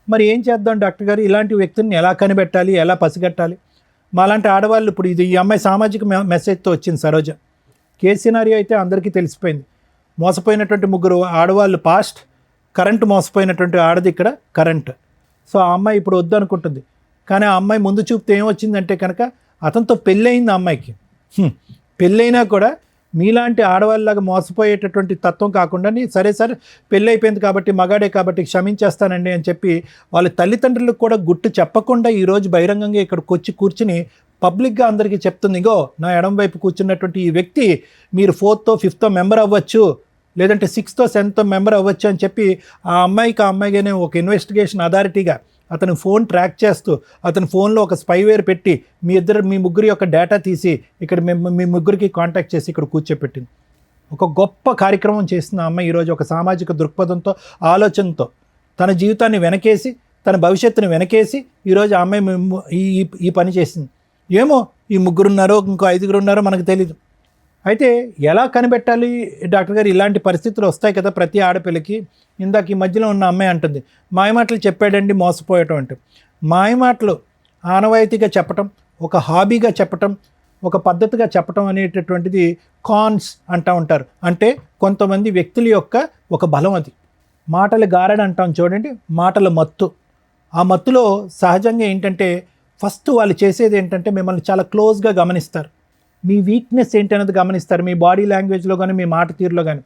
Speaker 4: మరి ఏం చేద్దాం డాక్టర్ గారు, ఇలాంటి వ్యక్తుల్ని ఎలా కనిపెట్టాలి, ఎలా పసిగట్టాలి? మాలాంటి ఆడవాళ్ళు ఇప్పుడు ఈ అమ్మాయి సామాజిక మెసేజ్తో వచ్చింది సరోజ. కేసు సినారియో అయితే అందరికీ తెలిసిపోయింది. మోసపోయినటువంటి 3 ఆడవాళ్ళు పాస్ట్, కరెంట్ మోసపోయినటువంటి ఆడది ఇక్కడ కరెంట్. సో ఆ అమ్మాయి ఇప్పుడు వద్దు అనుకుంటుంది. కానీ ఆ అమ్మాయి ముందు చూపుతో ఏమొచ్చిందంటే కనుక అతనితో పెళ్ళయింది. ఆ అమ్మాయికి పెళ్ళైనా కూడా మీలాంటి ఆడవాళ్ళలాగా మోసపోయేటటువంటి తత్వం కాకుండా సరే సరే పెళ్ళి అయిపోయింది కాబట్టి మగాడే కాబట్టి క్షమించేస్తానండి అని చెప్పి వాళ్ళ తల్లిదండ్రులకు కూడా గుట్టు చెప్పకుండా ఈరోజు బహిరంగంగా ఇక్కడికి వచ్చి కూర్చుని పబ్లిక్గా అందరికీ చెప్తుంది, ఇగో నా ఎడం వైపు కూర్చున్నటువంటి ఈ వ్యక్తి మీరు 4th, 5th మెంబర్ అవ్వచ్చు, లేదంటే 6th, 7th మెంబర్ అవ్వచ్చు అని చెప్పి ఆ అమ్మాయిగానే ఒక ఇన్వెస్టిగేషన్ అథారిటీగా అతని ఫోన్ ట్రాక్ చేస్తూ అతని ఫోన్లో ఒక స్పైవేర్ పెట్టి మీ ముగ్గురి యొక్క డేటా తీసి ఇక్కడ మీ ముగ్గురికి కాంటాక్ట్ చేసి ఇక్కడ కూర్చోపెట్టింది. ఒక గొప్ప కార్యక్రమం చేసిన అమ్మాయి ఈరోజు ఒక సామాజిక దృక్పథంతో, ఆలోచనతో తన జీవితాన్ని వెనకేసి, తన భవిష్యత్తుని వెనకేసి ఈరోజు ఆ అమ్మాయి ఈ పని చేసింది. ఏమో ఈ 3 ఉన్నారో ఇంకో 5 ఉన్నారో మనకు తెలీదు. అయితే ఎలా కనిపెట్టాలి డాక్టర్ గారు? ఇలాంటి పరిస్థితులు వస్తాయి కదా ప్రతి ఆడపిల్లకి. ఇందాక ఈ మధ్యలో ఉన్న అమ్మాయి అంటుంది, మాయమాటలు చెప్పాడండి మోసపోయటం అంటే. మాయమాటలు ఆనవాయితీగా చెప్పటం, ఒక హాబీగా చెప్పటం, ఒక పద్ధతిగా చెప్పటం అనేటటువంటిది కాన్స్ అంటూ ఉంటారు. అంటే కొంతమంది వ్యక్తుల యొక్క ఒక బలం అది. మాటలు గారడి అంటాం చూడండి, మాటల మత్తు. ఆ మత్తులో సహజంగా ఏంటంటే ఫస్ట్ వాళ్ళు చేసేది ఏంటంటే మిమ్మల్ని చాలా క్లోజ్గా గమనిస్తారు. మీ వీక్నెస్ ఏంటనేది గమనిస్తారు. మీ బాడీ లాంగ్వేజ్లో కానీ, మీ మాట తీరులో కానీ.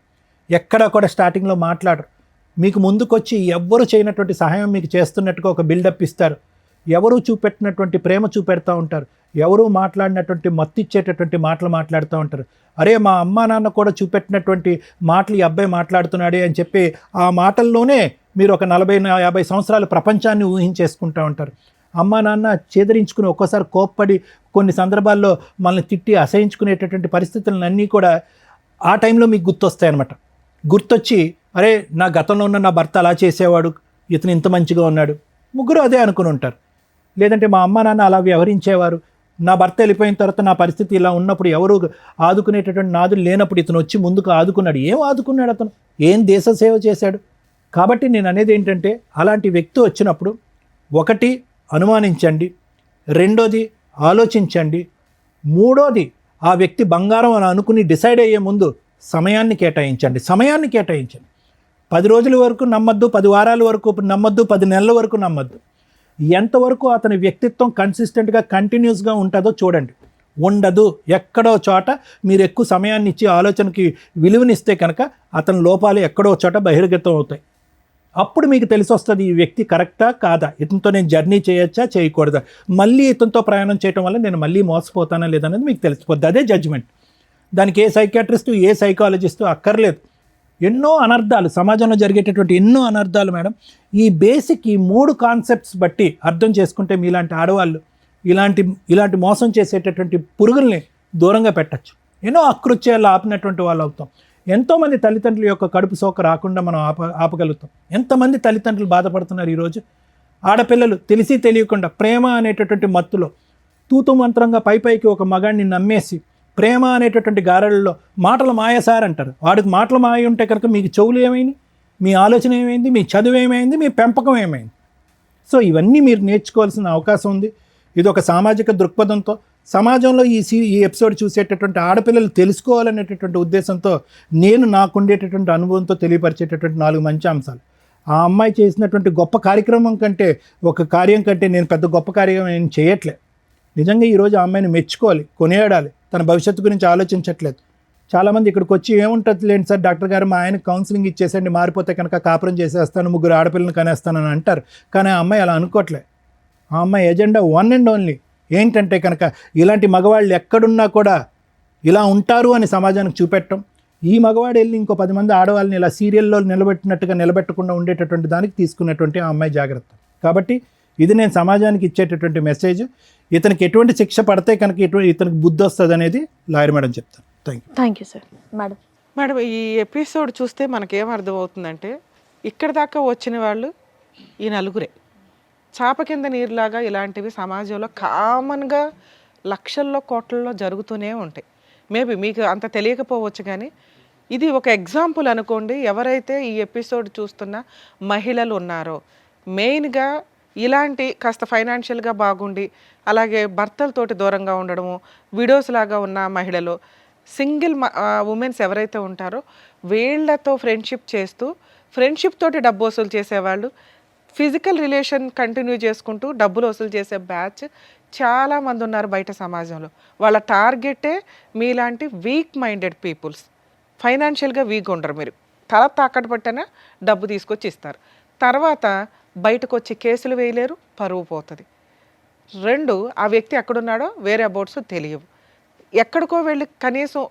Speaker 4: ఎక్కడా కూడా స్టార్టింగ్లో మాట్లాడరు. మీకు ముందుకొచ్చి ఎవ్వరు చేయనటువంటి సహాయం మీకు చేస్తున్నట్టుగా ఒక బిల్డప్ ఇస్తారు. ఎవరు చూపెట్టినటువంటి ప్రేమ చూపెడతా ఉంటారు. ఎవరు మాట్లాడినటువంటి మత్తు ఇచ్చేటటువంటి మాటలు మాట్లాడుతూ ఉంటారు. అరే మా అమ్మా నాన్న కూడా చూపెట్టినటువంటి మాటలు ఈ అబ్బాయి మాట్లాడుతున్నాడే అని చెప్పి ఆ మాటల్లోనే మీరు ఒక 40-50 సంవత్సరాల ప్రపంచాన్ని ఊహించేసుకుంటూ ఉంటారు. అమ్మా నాన్న చేదరించుకుని ఒక్కోసారి కోప్పడి కొన్ని సందర్భాల్లో మనల్ని తిట్టి అసహించుకునేటటువంటి పరిస్థితులన్నీ కూడా ఆ టైంలో మీకు గుర్తొస్తాయన్నమాట. గుర్తొచ్చి అరే నా గతంలో ఉన్న నా భర్త అలా చేసేవాడు, ఇతను ఇంత మంచిగా ఉన్నాడు, ముగ్గురు అదే అనుకుని ఉంటారు. లేదంటే మా అమ్మ నాన్న అలా వ్యవహరించేవారు, నా భర్త వెళ్ళిపోయిన తర్వాత నా పరిస్థితి ఇలా ఉన్నప్పుడు ఎవరు ఆదుకునేటటువంటి నాదులు లేనప్పుడు ఇతను వచ్చి ముందుకు ఆదుకున్నాడు. ఏం ఆదుకున్నాడు అతను? ఏం దేశ సేవ చేశాడు? కాబట్టి నేను అనేది ఏంటంటే అలాంటి వ్యక్తి వచ్చినప్పుడు ఒకటి అనుమానించండి, రెండోది ఆలోచించండి, మూడోది ఆ వ్యక్తి బంగారం అని అనుకుని డిసైడ్ అయ్యే ముందు సమయాన్ని కేటాయించండి. 10 రోజుల వరకు నమ్మద్దు, 10 వారాల వరకు నమ్మద్దు, 10 నెలల వరకు నమ్మద్దు. ఎంతవరకు అతని వ్యక్తిత్వం కన్సిస్టెంట్గా కంటిన్యూస్గా ఉంటుందో చూడండి. ఉండదు, ఎక్కడో చోట మీరు ఎక్కువ సమయాన్ని ఇచ్చి ఆలోచనకి విలువనిస్తే కనుక అతని లోపాలు ఎక్కడో చోట బహిర్గతం అవుతాయి. అప్పుడు మీకు తెలిసి వస్తుంది ఈ వ్యక్తి కరెక్టా కాదా, ఇతనితో నేను జర్నీ చేయొచ్చా చేయకూడదా, మళ్ళీ ఇతనితో ప్రయాణం చేయడం వల్ల నేను మళ్ళీ మోసపోతానా లేదనేది మీకు తెలిసిపోద్ది. అదే జడ్జిమెంట్. దానికి ఏ సైకియాట్రిస్టు ఏ సైకాలజిస్టు అక్కర్లేదు. ఎన్నో అనర్థాలు సమాజంలో జరిగేటటువంటి ఎన్నో అనర్థాలు మేడం ఈ బేసిక్ ఈ 3 కాన్సెప్ట్స్ బట్టి అర్థం చేసుకుంటే మీలాంటి ఆడవాళ్ళు ఇలాంటి మోసం చేసేటటువంటి పురుగుల్ని దూరంగా పెట్టచ్చు. ఎన్నో అకృత్యాలు ఆపినటువంటి వాళ్ళు అవుతాం. ఎంతోమంది తల్లిదండ్రుల యొక్క కడుపు సోక రాకుండా మనం ఆపగలుగుతాం. ఎంతమంది తల్లిదండ్రులు బాధపడుతున్నారు ఈరోజు. ఆడపిల్లలు తెలిసి తెలియకుండా ప్రేమ అనేటటువంటి మత్తులో తూతు మంత్రంగా పైకి ఒక మగాడిని నమ్మేసి ప్రేమ అనేటటువంటి గారలలో మాటలు మాయసార్ అంటారు. వాడికి మాటలు మాయ ఉంటే కనుక మీకు చెవులు ఏమైంది, మీ ఆలోచన ఏమైంది, మీ చదువు ఏమైంది, మీ పెంపకం ఏమైంది. సో ఇవన్నీ మీరు నేర్చుకోవాల్సిన అవకాశం ఉంది. ఇది ఒక సామాజిక దృక్పథంతో సమాజంలో ఈ ఎపిసోడ్ చూసేటటువంటి ఆడపిల్లలు తెలుసుకోవాలనేటటువంటి ఉద్దేశంతో నేను నాకుండేటటువంటి అనుభవంతో తెలియపరిచేటటువంటి 4 మంచి అంశాలు. ఆ అమ్మాయి చేసినటువంటి గొప్ప కార్యక్రమం కంటే ఒక కార్యం కంటే నేను పెద్ద గొప్ప కార్యం ఏం చేయట్లే. నిజంగా ఈరోజు ఆ అమ్మాయిని మెచ్చుకోవాలి, కొనియాడాలి. తన భవిష్యత్తు గురించి ఆలోచించట్లేదు. చాలామంది ఇక్కడికి వచ్చి ఏముంటుంది లేండి సార్ డాక్టర్ గారు మా ఆయన కౌన్సిలింగ్ ఇచ్చేసండి మారిపోతే కనుక కాపురం చేసేస్తాను 3 ఆడపిల్లని కనేస్తానని అంటారు. కానీ ఆ అమ్మాయి అలా అనుకోవట్లే. ఆ అమ్మాయి ఎజెండా వన్ అండ్ ఓన్లీ ఏంటంటే కనుక ఇలాంటి మగవాళ్ళు ఎక్కడున్నా కూడా ఇలా ఉంటారు అని సమాజానికి చూపెట్టడం. ఈ మగవాడు వెళ్ళి ఇంకో 10 మంది ఆడవాళ్ళని ఇలా సీరియల్లో నిలబెట్టినట్టుగా నిలబెట్టకుండా ఉండేటటువంటి దానికి తీసుకున్నటువంటి ఆ అమ్మాయి జాగ్రత్త. కాబట్టి ఇది నేను సమాజానికి ఇచ్చేటటువంటి మెసేజ్. ఇతనికి ఎటువంటి శిక్ష పడితే కనుక ఇతనికి బుద్ధి వస్తుంది అనేది లాయర్ మేడం చెప్తాను.
Speaker 1: Thank you sir. Madam,
Speaker 3: madam ఈ ఎపిసోడ్ చూస్తే మనకేం అర్థమవుతుందంటే ఇక్కడ దాకా వచ్చిన వాళ్ళు ఈ నలుగురే. చాప కింద నీరులాగా ఇలాంటివి సమాజంలో కామన్గా లక్షల్లో కోట్లలో జరుగుతూనే ఉంటాయి. మేబీ మీకు అంత తెలియకపోవచ్చు, కానీ ఇది ఒక ఎగ్జాంపుల్ అనుకోండి. ఎవరైతే ఈ ఎపిసోడ్ చూస్తున్న మహిళలు ఉన్నారో మెయిన్గా ఇలాంటి కాస్త ఫైనాన్షియల్గా బాగుండి అలాగే భర్తలతోటి దూరంగా ఉండడము, విడోస్ లాగా ఉన్న మహిళలు, సింగిల్ ఉమెన్స్ ఎవరైతే ఉంటారో వీళ్ళతో ఫ్రెండ్షిప్ చేస్తూ ఫ్రెండ్షిప్ తోటి డబ్బు వసూలు చేసేవాళ్ళు, ఫిజికల్ రిలేషన్ కంటిన్యూ చేసుకుంటూ డబ్బులు వసూలు చేసే బ్యాచ్ చాలామంది ఉన్నారు బయట సమాజంలో. వాళ్ళ టార్గెటే మీలాంటి వీక్ మైండెడ్ పీపుల్స్. ఫైనాన్షియల్గా వీక్ ఉండరు, మీరు తల తాకట్టు పట్టినా డబ్బు తీసుకొచ్చి ఇస్తారు. తర్వాత బయటకు వచ్చి కేసులు వేయలేరు, పరువు పోతుంది. 2, ఆ వ్యక్తి ఎక్కడున్నాడో వేరే అబౌట్స్ తెలియవు. ఎక్కడికో వెళ్ళి కనీసం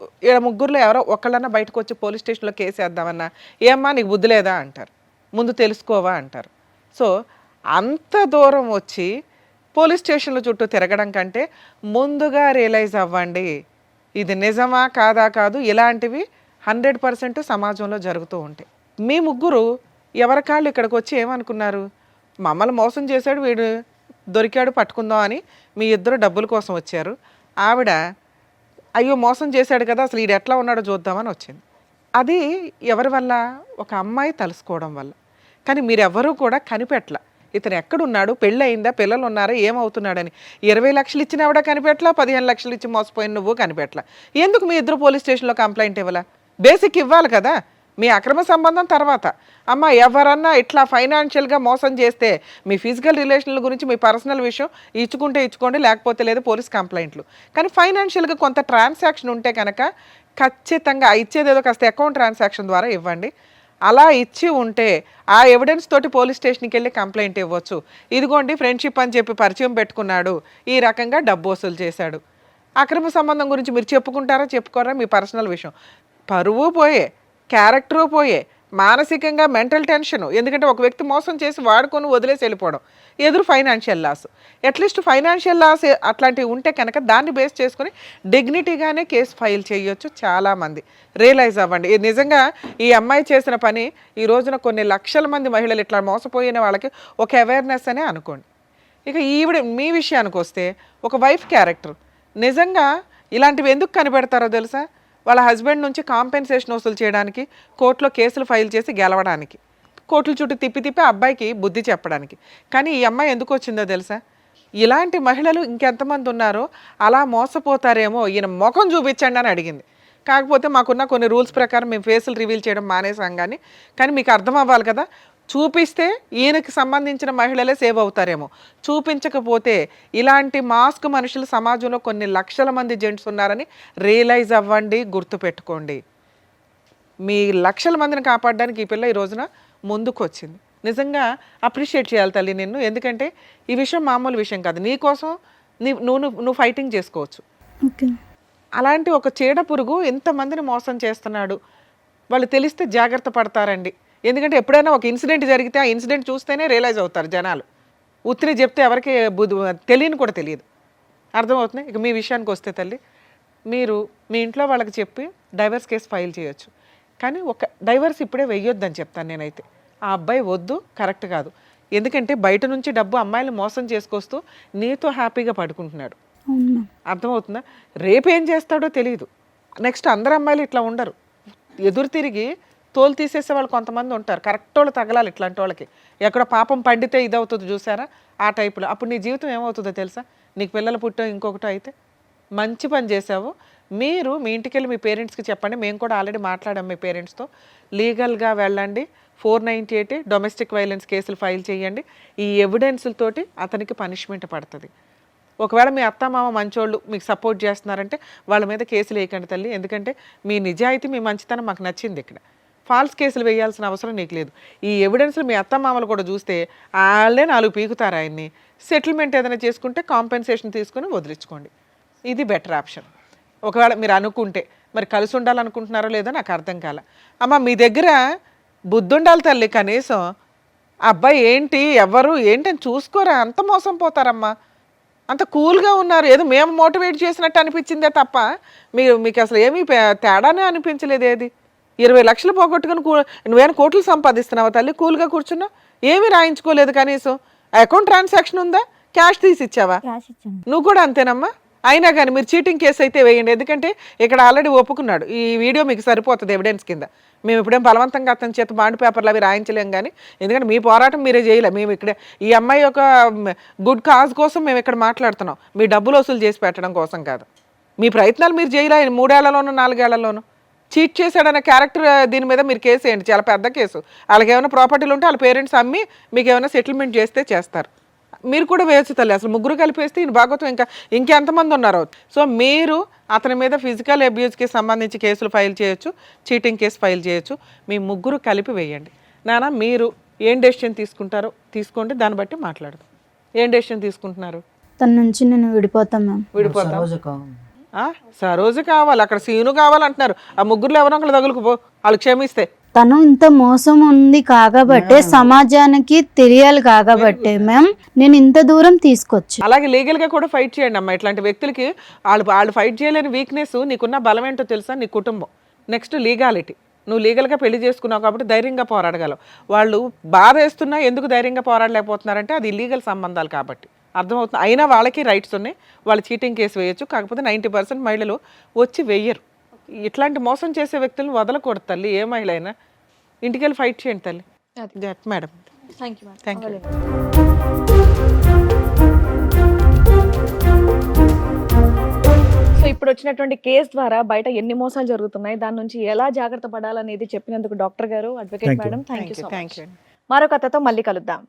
Speaker 3: 3 ఎవరో ఒకళ్ళన్నా బయటకు వచ్చి పోలీస్ స్టేషన్లో కేసు వేద్దామన్నా ఏమ్మా నీకు బుద్ధి లేదా అంటారు, ముందు తెలుసుకోవా అంటారు. సో అంత దూరం వచ్చి పోలీస్ స్టేషన్ల చుట్టూ తిరగడం కంటే ముందుగా రియలైజ్ అవ్వండి ఇది నిజమా కాదా కాదు. ఇలాంటివి 100% సమాజంలో జరుగుతూ ఉంటాయి. మీ 3 ఎవరి కాళ్ళు ఇక్కడికి వచ్చి ఏమనుకున్నారు, మమ్మల్ని మోసం చేశాడు వీడు దొరికాడు పట్టుకుందాం అని మీ ఇద్దరు డబ్బుల కోసం వచ్చారు. ఆవిడ అయ్యో మోసం చేశాడు కదా అసలు వీడు ఎట్లా ఉన్నాడో చూద్దామని వచ్చింది. అది ఎవరి వల్ల? ఒక అమ్మాయి తలుసుకోవడం వల్ల. కానీ మీరెవ్వరూ కూడా కనిపెట్టల ఇతను ఎక్కడున్నాడు, పెళ్ళి అయిందా, పిల్లలు ఉన్నారా, ఏమవుతున్నాడని. 20 లక్షలు ఇచ్చిన ఆవిడ కనిపెట్టలా, 15 లక్షలు ఇచ్చి మోసపోయిన నువ్వు కనిపెట్టలా. ఎందుకు మీ ఇద్దరు పోలీస్ స్టేషన్లో కంప్లైంట్ ఇవ్వాలా? బేసిక్ ఇవ్వాలి కదా. మీ అక్రమ సంబంధం తర్వాత అమ్మ ఎవరన్నా ఇట్లా ఫైనాన్షియల్గా మోసం చేస్తే మీ ఫిజికల్ రిలేషన్ల గురించి మీ పర్సనల్ విషయం ఇచ్చుకుంటే ఇచ్చుకోండి, లేకపోతే లేదు పోలీస్ కంప్లైంట్లు. కానీ ఫైనాన్షియల్గా కొంత ట్రాన్సాక్షన్ ఉంటే కనుక ఖచ్చితంగా ఇచ్చేదేదో కాస్త అకౌంట్ ట్రాన్సాక్షన్ ద్వారా ఇవ్వండి. అలా ఇచ్చి ఉంటే ఆ ఎవిడెన్స్ తోటి పోలీస్ స్టేషన్కి వెళ్ళి కంప్లైంట్ ఇవ్వచ్చు. ఇదిగోండి ఫ్రెండ్షిప్ అని చెప్పి పరిచయం పెట్టుకున్నాడు, ఈ రకంగా డబ్బు వసూలు చేశాడు. అక్రమ సంబంధం గురించి మీరు చెప్పుకుంటారా చెప్పుకోరా మీ పర్సనల్ విషయం. పరువు పోయే, క్యారెక్టరు పోయే, మానసికంగా మెంటల్ టెన్షను. ఎందుకంటే ఒక వ్యక్తి మోసం చేసి వాడుకొని వదిలేసి వెళ్ళిపోవడం, ఎదురు financial loss. At least financial loss అట్లాంటివి ఉంటే కనుక దాన్ని బేస్ చేసుకొని డిగ్నిటీగానే కేసు ఫైల్ చేయొచ్చు. చాలామంది రియలైజ్ అవ్వండి. నిజంగా ఈ అమ్మాయి చేసిన పని ఈ రోజున కొన్ని లక్షల మంది మహిళలు ఇట్లా మోసపోయిన వాళ్ళకి ఒక అవేర్నెస్ అనే అనుకోండి. ఇక ఈవిడ మీ విషయానికి వస్తే ఒక వైఫ్ క్యారెక్టర్. నిజంగా ఇలాంటివి ఎందుకు కనిపెడతారో తెలుసా? వాళ్ళ హస్బెండ్ నుంచి కాంపెన్సేషన్ వసూలు చేయడానికి, కోర్టులో కేసులు ఫైల్ చేసి గెలవడానికి, కోర్టుల చుట్టూ తిప్పి అబ్బాయికి బుద్ధి చెప్పడానికి. కానీ ఈ అమ్మాయి ఎందుకు వచ్చిందో తెలుసా? ఇలాంటి మహిళలు ఇంకెంతమంది ఉన్నారో అలా మోసపోతారేమో, ఈయన ముఖం చూపించండి అని అడిగింది. కాకపోతే మాకున్న కొన్ని రూల్స్ ప్రకారం మేము ఫేసులు రివీల్ చేయడం మానేసాం. కానీ మీకు అర్థం అవ్వాలి కదా, చూపిస్తే ఈయనకి సంబంధించిన మహిళలే సేవ్ అవుతారేమో, చూపించకపోతే ఇలాంటి మాస్క్ మనుషులు సమాజంలో కొన్ని లక్షల మంది జెంట్స్ ఉన్నారని రియలైజ్ అవ్వండి, గుర్తుపెట్టుకోండి. మీ లక్షల మందిని కాపాడడానికి ఈ పిల్ల ఈ రోజున ముందుకు వచ్చింది. నిజంగా అప్రిషియేట్ చేయాలి తల్లి నిన్ను. ఎందుకంటే ఈ విషయం మామూలు విషయం కాదు. నీకోసం నువ్వు ఫైటింగ్ చేసుకోవచ్చు. అలాంటి ఒక చీడ పురుగు ఎంతమందిని మోసం చేస్తున్నాడు, వాళ్ళు తెలిస్తే జాగ్రత్త పడతారండి. ఎందుకంటే ఎప్పుడైనా ఒక ఇన్సిడెంట్ జరిగితే ఆ ఇన్సిడెంట్ చూస్తేనే రియలైజ్ అవుతారు జనాలు. ఉత్తిని చెప్తే ఎవరికి తెలియని కూడా తెలియదు. అర్థమవుతుంది. ఇక మీ విషయానికి వస్తే తల్లి, మీరు మీ ఇంట్లో వాళ్ళకి చెప్పి డైవర్స్ కేసు ఫైల్ చేయొచ్చు. కానీ ఒక డైవర్స్ ఇప్పుడే వెయ్యొద్దని చెప్తాను నేనైతే. ఆ అబ్బాయి వద్దు, కరెక్ట్ కాదు. ఎందుకంటే బయట నుంచి డబ్బు అమ్మాయిలు మోసం చేసుకొస్తూ నీతో హ్యాపీగా పడుకుంటున్నాడు. అర్థమవుతుందా? రేపు ఏం చేస్తాడో తెలియదు. నెక్స్ట్ అందరు అమ్మాయిలు ఇట్లా ఉండరు. ఎదురు తిరిగి తోలు తీసేసే వాళ్ళు కొంతమంది ఉంటారు. కరెక్ట్ వాళ్ళు తగలాలి ఇట్లాంటి వాళ్ళకి. ఎక్కడ పాపం పండితే ఇది అవుతుంది చూసారా, ఆ టైపులో. అప్పుడు నీ జీవితం ఏమవుతుందో తెలుసా? నీకు పిల్లలు పుట్టో ఇంకొకటో అయితే. మంచి పని చేసావు. మీరు మీ ఇంటికి వెళ్ళి మీ పేరెంట్స్కి చెప్పండి. మేము కూడా ఆల్రెడీ మాట్లాడాం మీ పేరెంట్స్తో. లీగల్గా వెళ్ళండి. 498 డొమెస్టిక్ వైలెన్స్ కేసులు ఫైల్ చేయండి. ఈ ఎవిడెన్స్లతోటి అతనికి పనిష్మెంట్ పడుతుంది. ఒకవేళ మీ అత్తమామ మంచోళ్ళు మీకు సపోర్ట్ చేస్తున్నారంటే వాళ్ళ మీద కేసులు వేయకండి తల్లి. ఎందుకంటే మీ నిజాయితీ మీ మంచితనం మాకు నచ్చింది. ఇక్కడ ఫాల్స్ కేసులు వేయాల్సిన అవసరం నీకు లేదు. ఈ ఎవిడెన్స్లు మీ అత్తమామలు కూడా చూస్తే వాళ్ళే 4 పీకుతారు ఆయన్ని. సెటిల్మెంట్ ఏదైనా చేసుకుంటే కాంపెన్సేషన్ తీసుకుని వదిలించుకోండి. ఇది బెటర్ ఆప్షన్. ఒకవేళ మీరు అనుకుంటే, మరి కలిసి ఉండాలనుకుంటున్నారో లేదో నాకు అర్థం కాల. అమ్మ మీ దగ్గర బుద్ధి ఉండాలి తల్లి కనీసం. ఆ అబ్బాయి ఏంటి ఎవరు ఏంటని చూసుకోరా, అంత మోసం పోతారమ్మా. అంత కూల్గా ఉన్నారు, ఏదో మేము మోటివేట్ చేసినట్టు అనిపించిందే తప్ప మీకు అసలు ఏమీ తేడానే అనిపించలేదు. ఏది 20 లక్షలు పోగొట్టుకుని నువ్వేమైనా కోట్లు సంపాదిస్తున్నావా తల్లి? కూల్గా కూర్చున్నా ఏమీ రాయించుకోలేదు కనీసం. అకౌంట్ ట్రాన్సాక్షన్ ఉందా? క్యాష్ తీసి ఇచ్చావా?
Speaker 7: క్యాష్ ఇచ్చాను.
Speaker 3: నువ్వు కూడా అంతేనమ్మా. అయినా కానీ మీరు చీటింగ్ కేసు అయితే వేయండి. ఎందుకంటే ఇక్కడ ఆల్రెడీ ఒప్పుకున్నాడు. ఈ వీడియో మీకు సరిపోతుంది ఎవిడెన్స్ కింద. మేము ఇప్పుడేం బలవంతంగా అతని చేత బాండ్ పేపర్లు అవి రాయించలేం. కానీ ఎందుకంటే మీ పోరాటం మీరే చేయలే. మేము ఇక్కడ ఈ అమ్మాయి యొక్క గుడ్ కాజ్ కోసం మేము ఇక్కడ మాట్లాడుతున్నాం, మీ డబ్బులు వసూలు చేసి పెట్టడం కోసం కాదు. మీ ప్రయత్నాలు మీరు చేయలే. 3 ఏళ్లలోనూ 4 ఏళ్లలోనూ చీట్ చేశాడన్న క్యారెక్టర్ దీని మీద మీరు కేసు వేయండి. చాలా పెద్ద కేసు. వాళ్ళకి ఏమైనా ప్రాపర్టీలు ఉంటే వాళ్ళ పేరెంట్స్ అమ్మి మీకు ఏమైనా సెటిల్మెంట్ చేస్తే చేస్తారు. మీరు కూడా వేయచ్చు తల్లి. అసలు ముగ్గురు కలిపేస్తే ఈయన భాగవతం ఇంకెంతమంది ఉన్నారు. సో మీరు అతని మీద ఫిజికల్ అబ్యూస్కి సంబంధించి కేసులు ఫైల్ చేయొచ్చు, చీటింగ్ కేసు ఫైల్ చేయొచ్చు. మీ ముగ్గురు కలిపి వేయండి. నాన్న మీరు ఏం డెసిషన్ తీసుకుంటారో తీసుకోండి, దాన్ని బట్టి మాట్లాడదాం. ఏం డెసిషన్ తీసుకుంటున్నారు?
Speaker 2: తన నుంచి నేను విడిపోతాం మ్యామ్.
Speaker 3: విడిపోతాం.
Speaker 5: సరోజ కావాలి.
Speaker 3: సరోజు కావాలి, అక్కడ సీను కావాలంటున్నారు. ఆ ముగ్గురులో ఎవరో ఒకరు తగులుకుపో, వాళ్ళు క్షమిస్తే.
Speaker 2: తను ఇంత మోసం ఉంది కాకబట్టే, సమాజానికి తెలియాలి కాకబట్టే మ్యామ్ నేను ఇంత దూరం తీసుకొచ్చి.
Speaker 3: అలాగే లీగల్గా కూడా ఫైట్ చేయండి అమ్మా. ఇట్లాంటి వ్యక్తులకి వాళ్ళు ఫైట్ చేయలేని వీక్నెస్ నీకున్న బలం ఏంటో తెలుసా? నీ కుటుంబం. Next legality. నువ్వు లీగల్గా పెళ్లి చేసుకున్నావు కాబట్టి ధైర్యంగా పోరాడగలవు. వాళ్ళు బాధ వేస్తున్నా ఎందుకు ధైర్యంగా పోరాడలేకపోతున్నారంటే అది ఇల్లీగల్ సంబంధాలు కాబట్టి. అర్థమవుతుంది. అయినా వాళ్ళకి రైట్స్ ఉన్నాయి, వాళ్ళు చీటింగ్ కేసు వేయచ్చు. కాకపోతే 90% మహిళలు వచ్చి వెయ్యరు. ఇట్లాంటి మోసం చేసే వ్యక్తులను వదలకూడదు తల్లి. ఏ మహిళ అయినా ఇంటికి వెళ్ళి ఫైట్ చేయండి తల్లి. Madam thank you.
Speaker 1: సో ఇప్పుడు వచ్చినటువంటి కేసు ద్వారా బయట ఎన్ని మోసాలు జరుగుతున్నాయి, దాని నుంచి ఎలా జాగ్రత్త పడాలనేది చెప్పినందుకు డాక్టర్ గారు, advocate
Speaker 4: Thank you.
Speaker 1: Madam, thank you so
Speaker 3: thank
Speaker 1: much.
Speaker 3: You.
Speaker 1: మరో కథతో మళ్ళీ కలుద్దాం.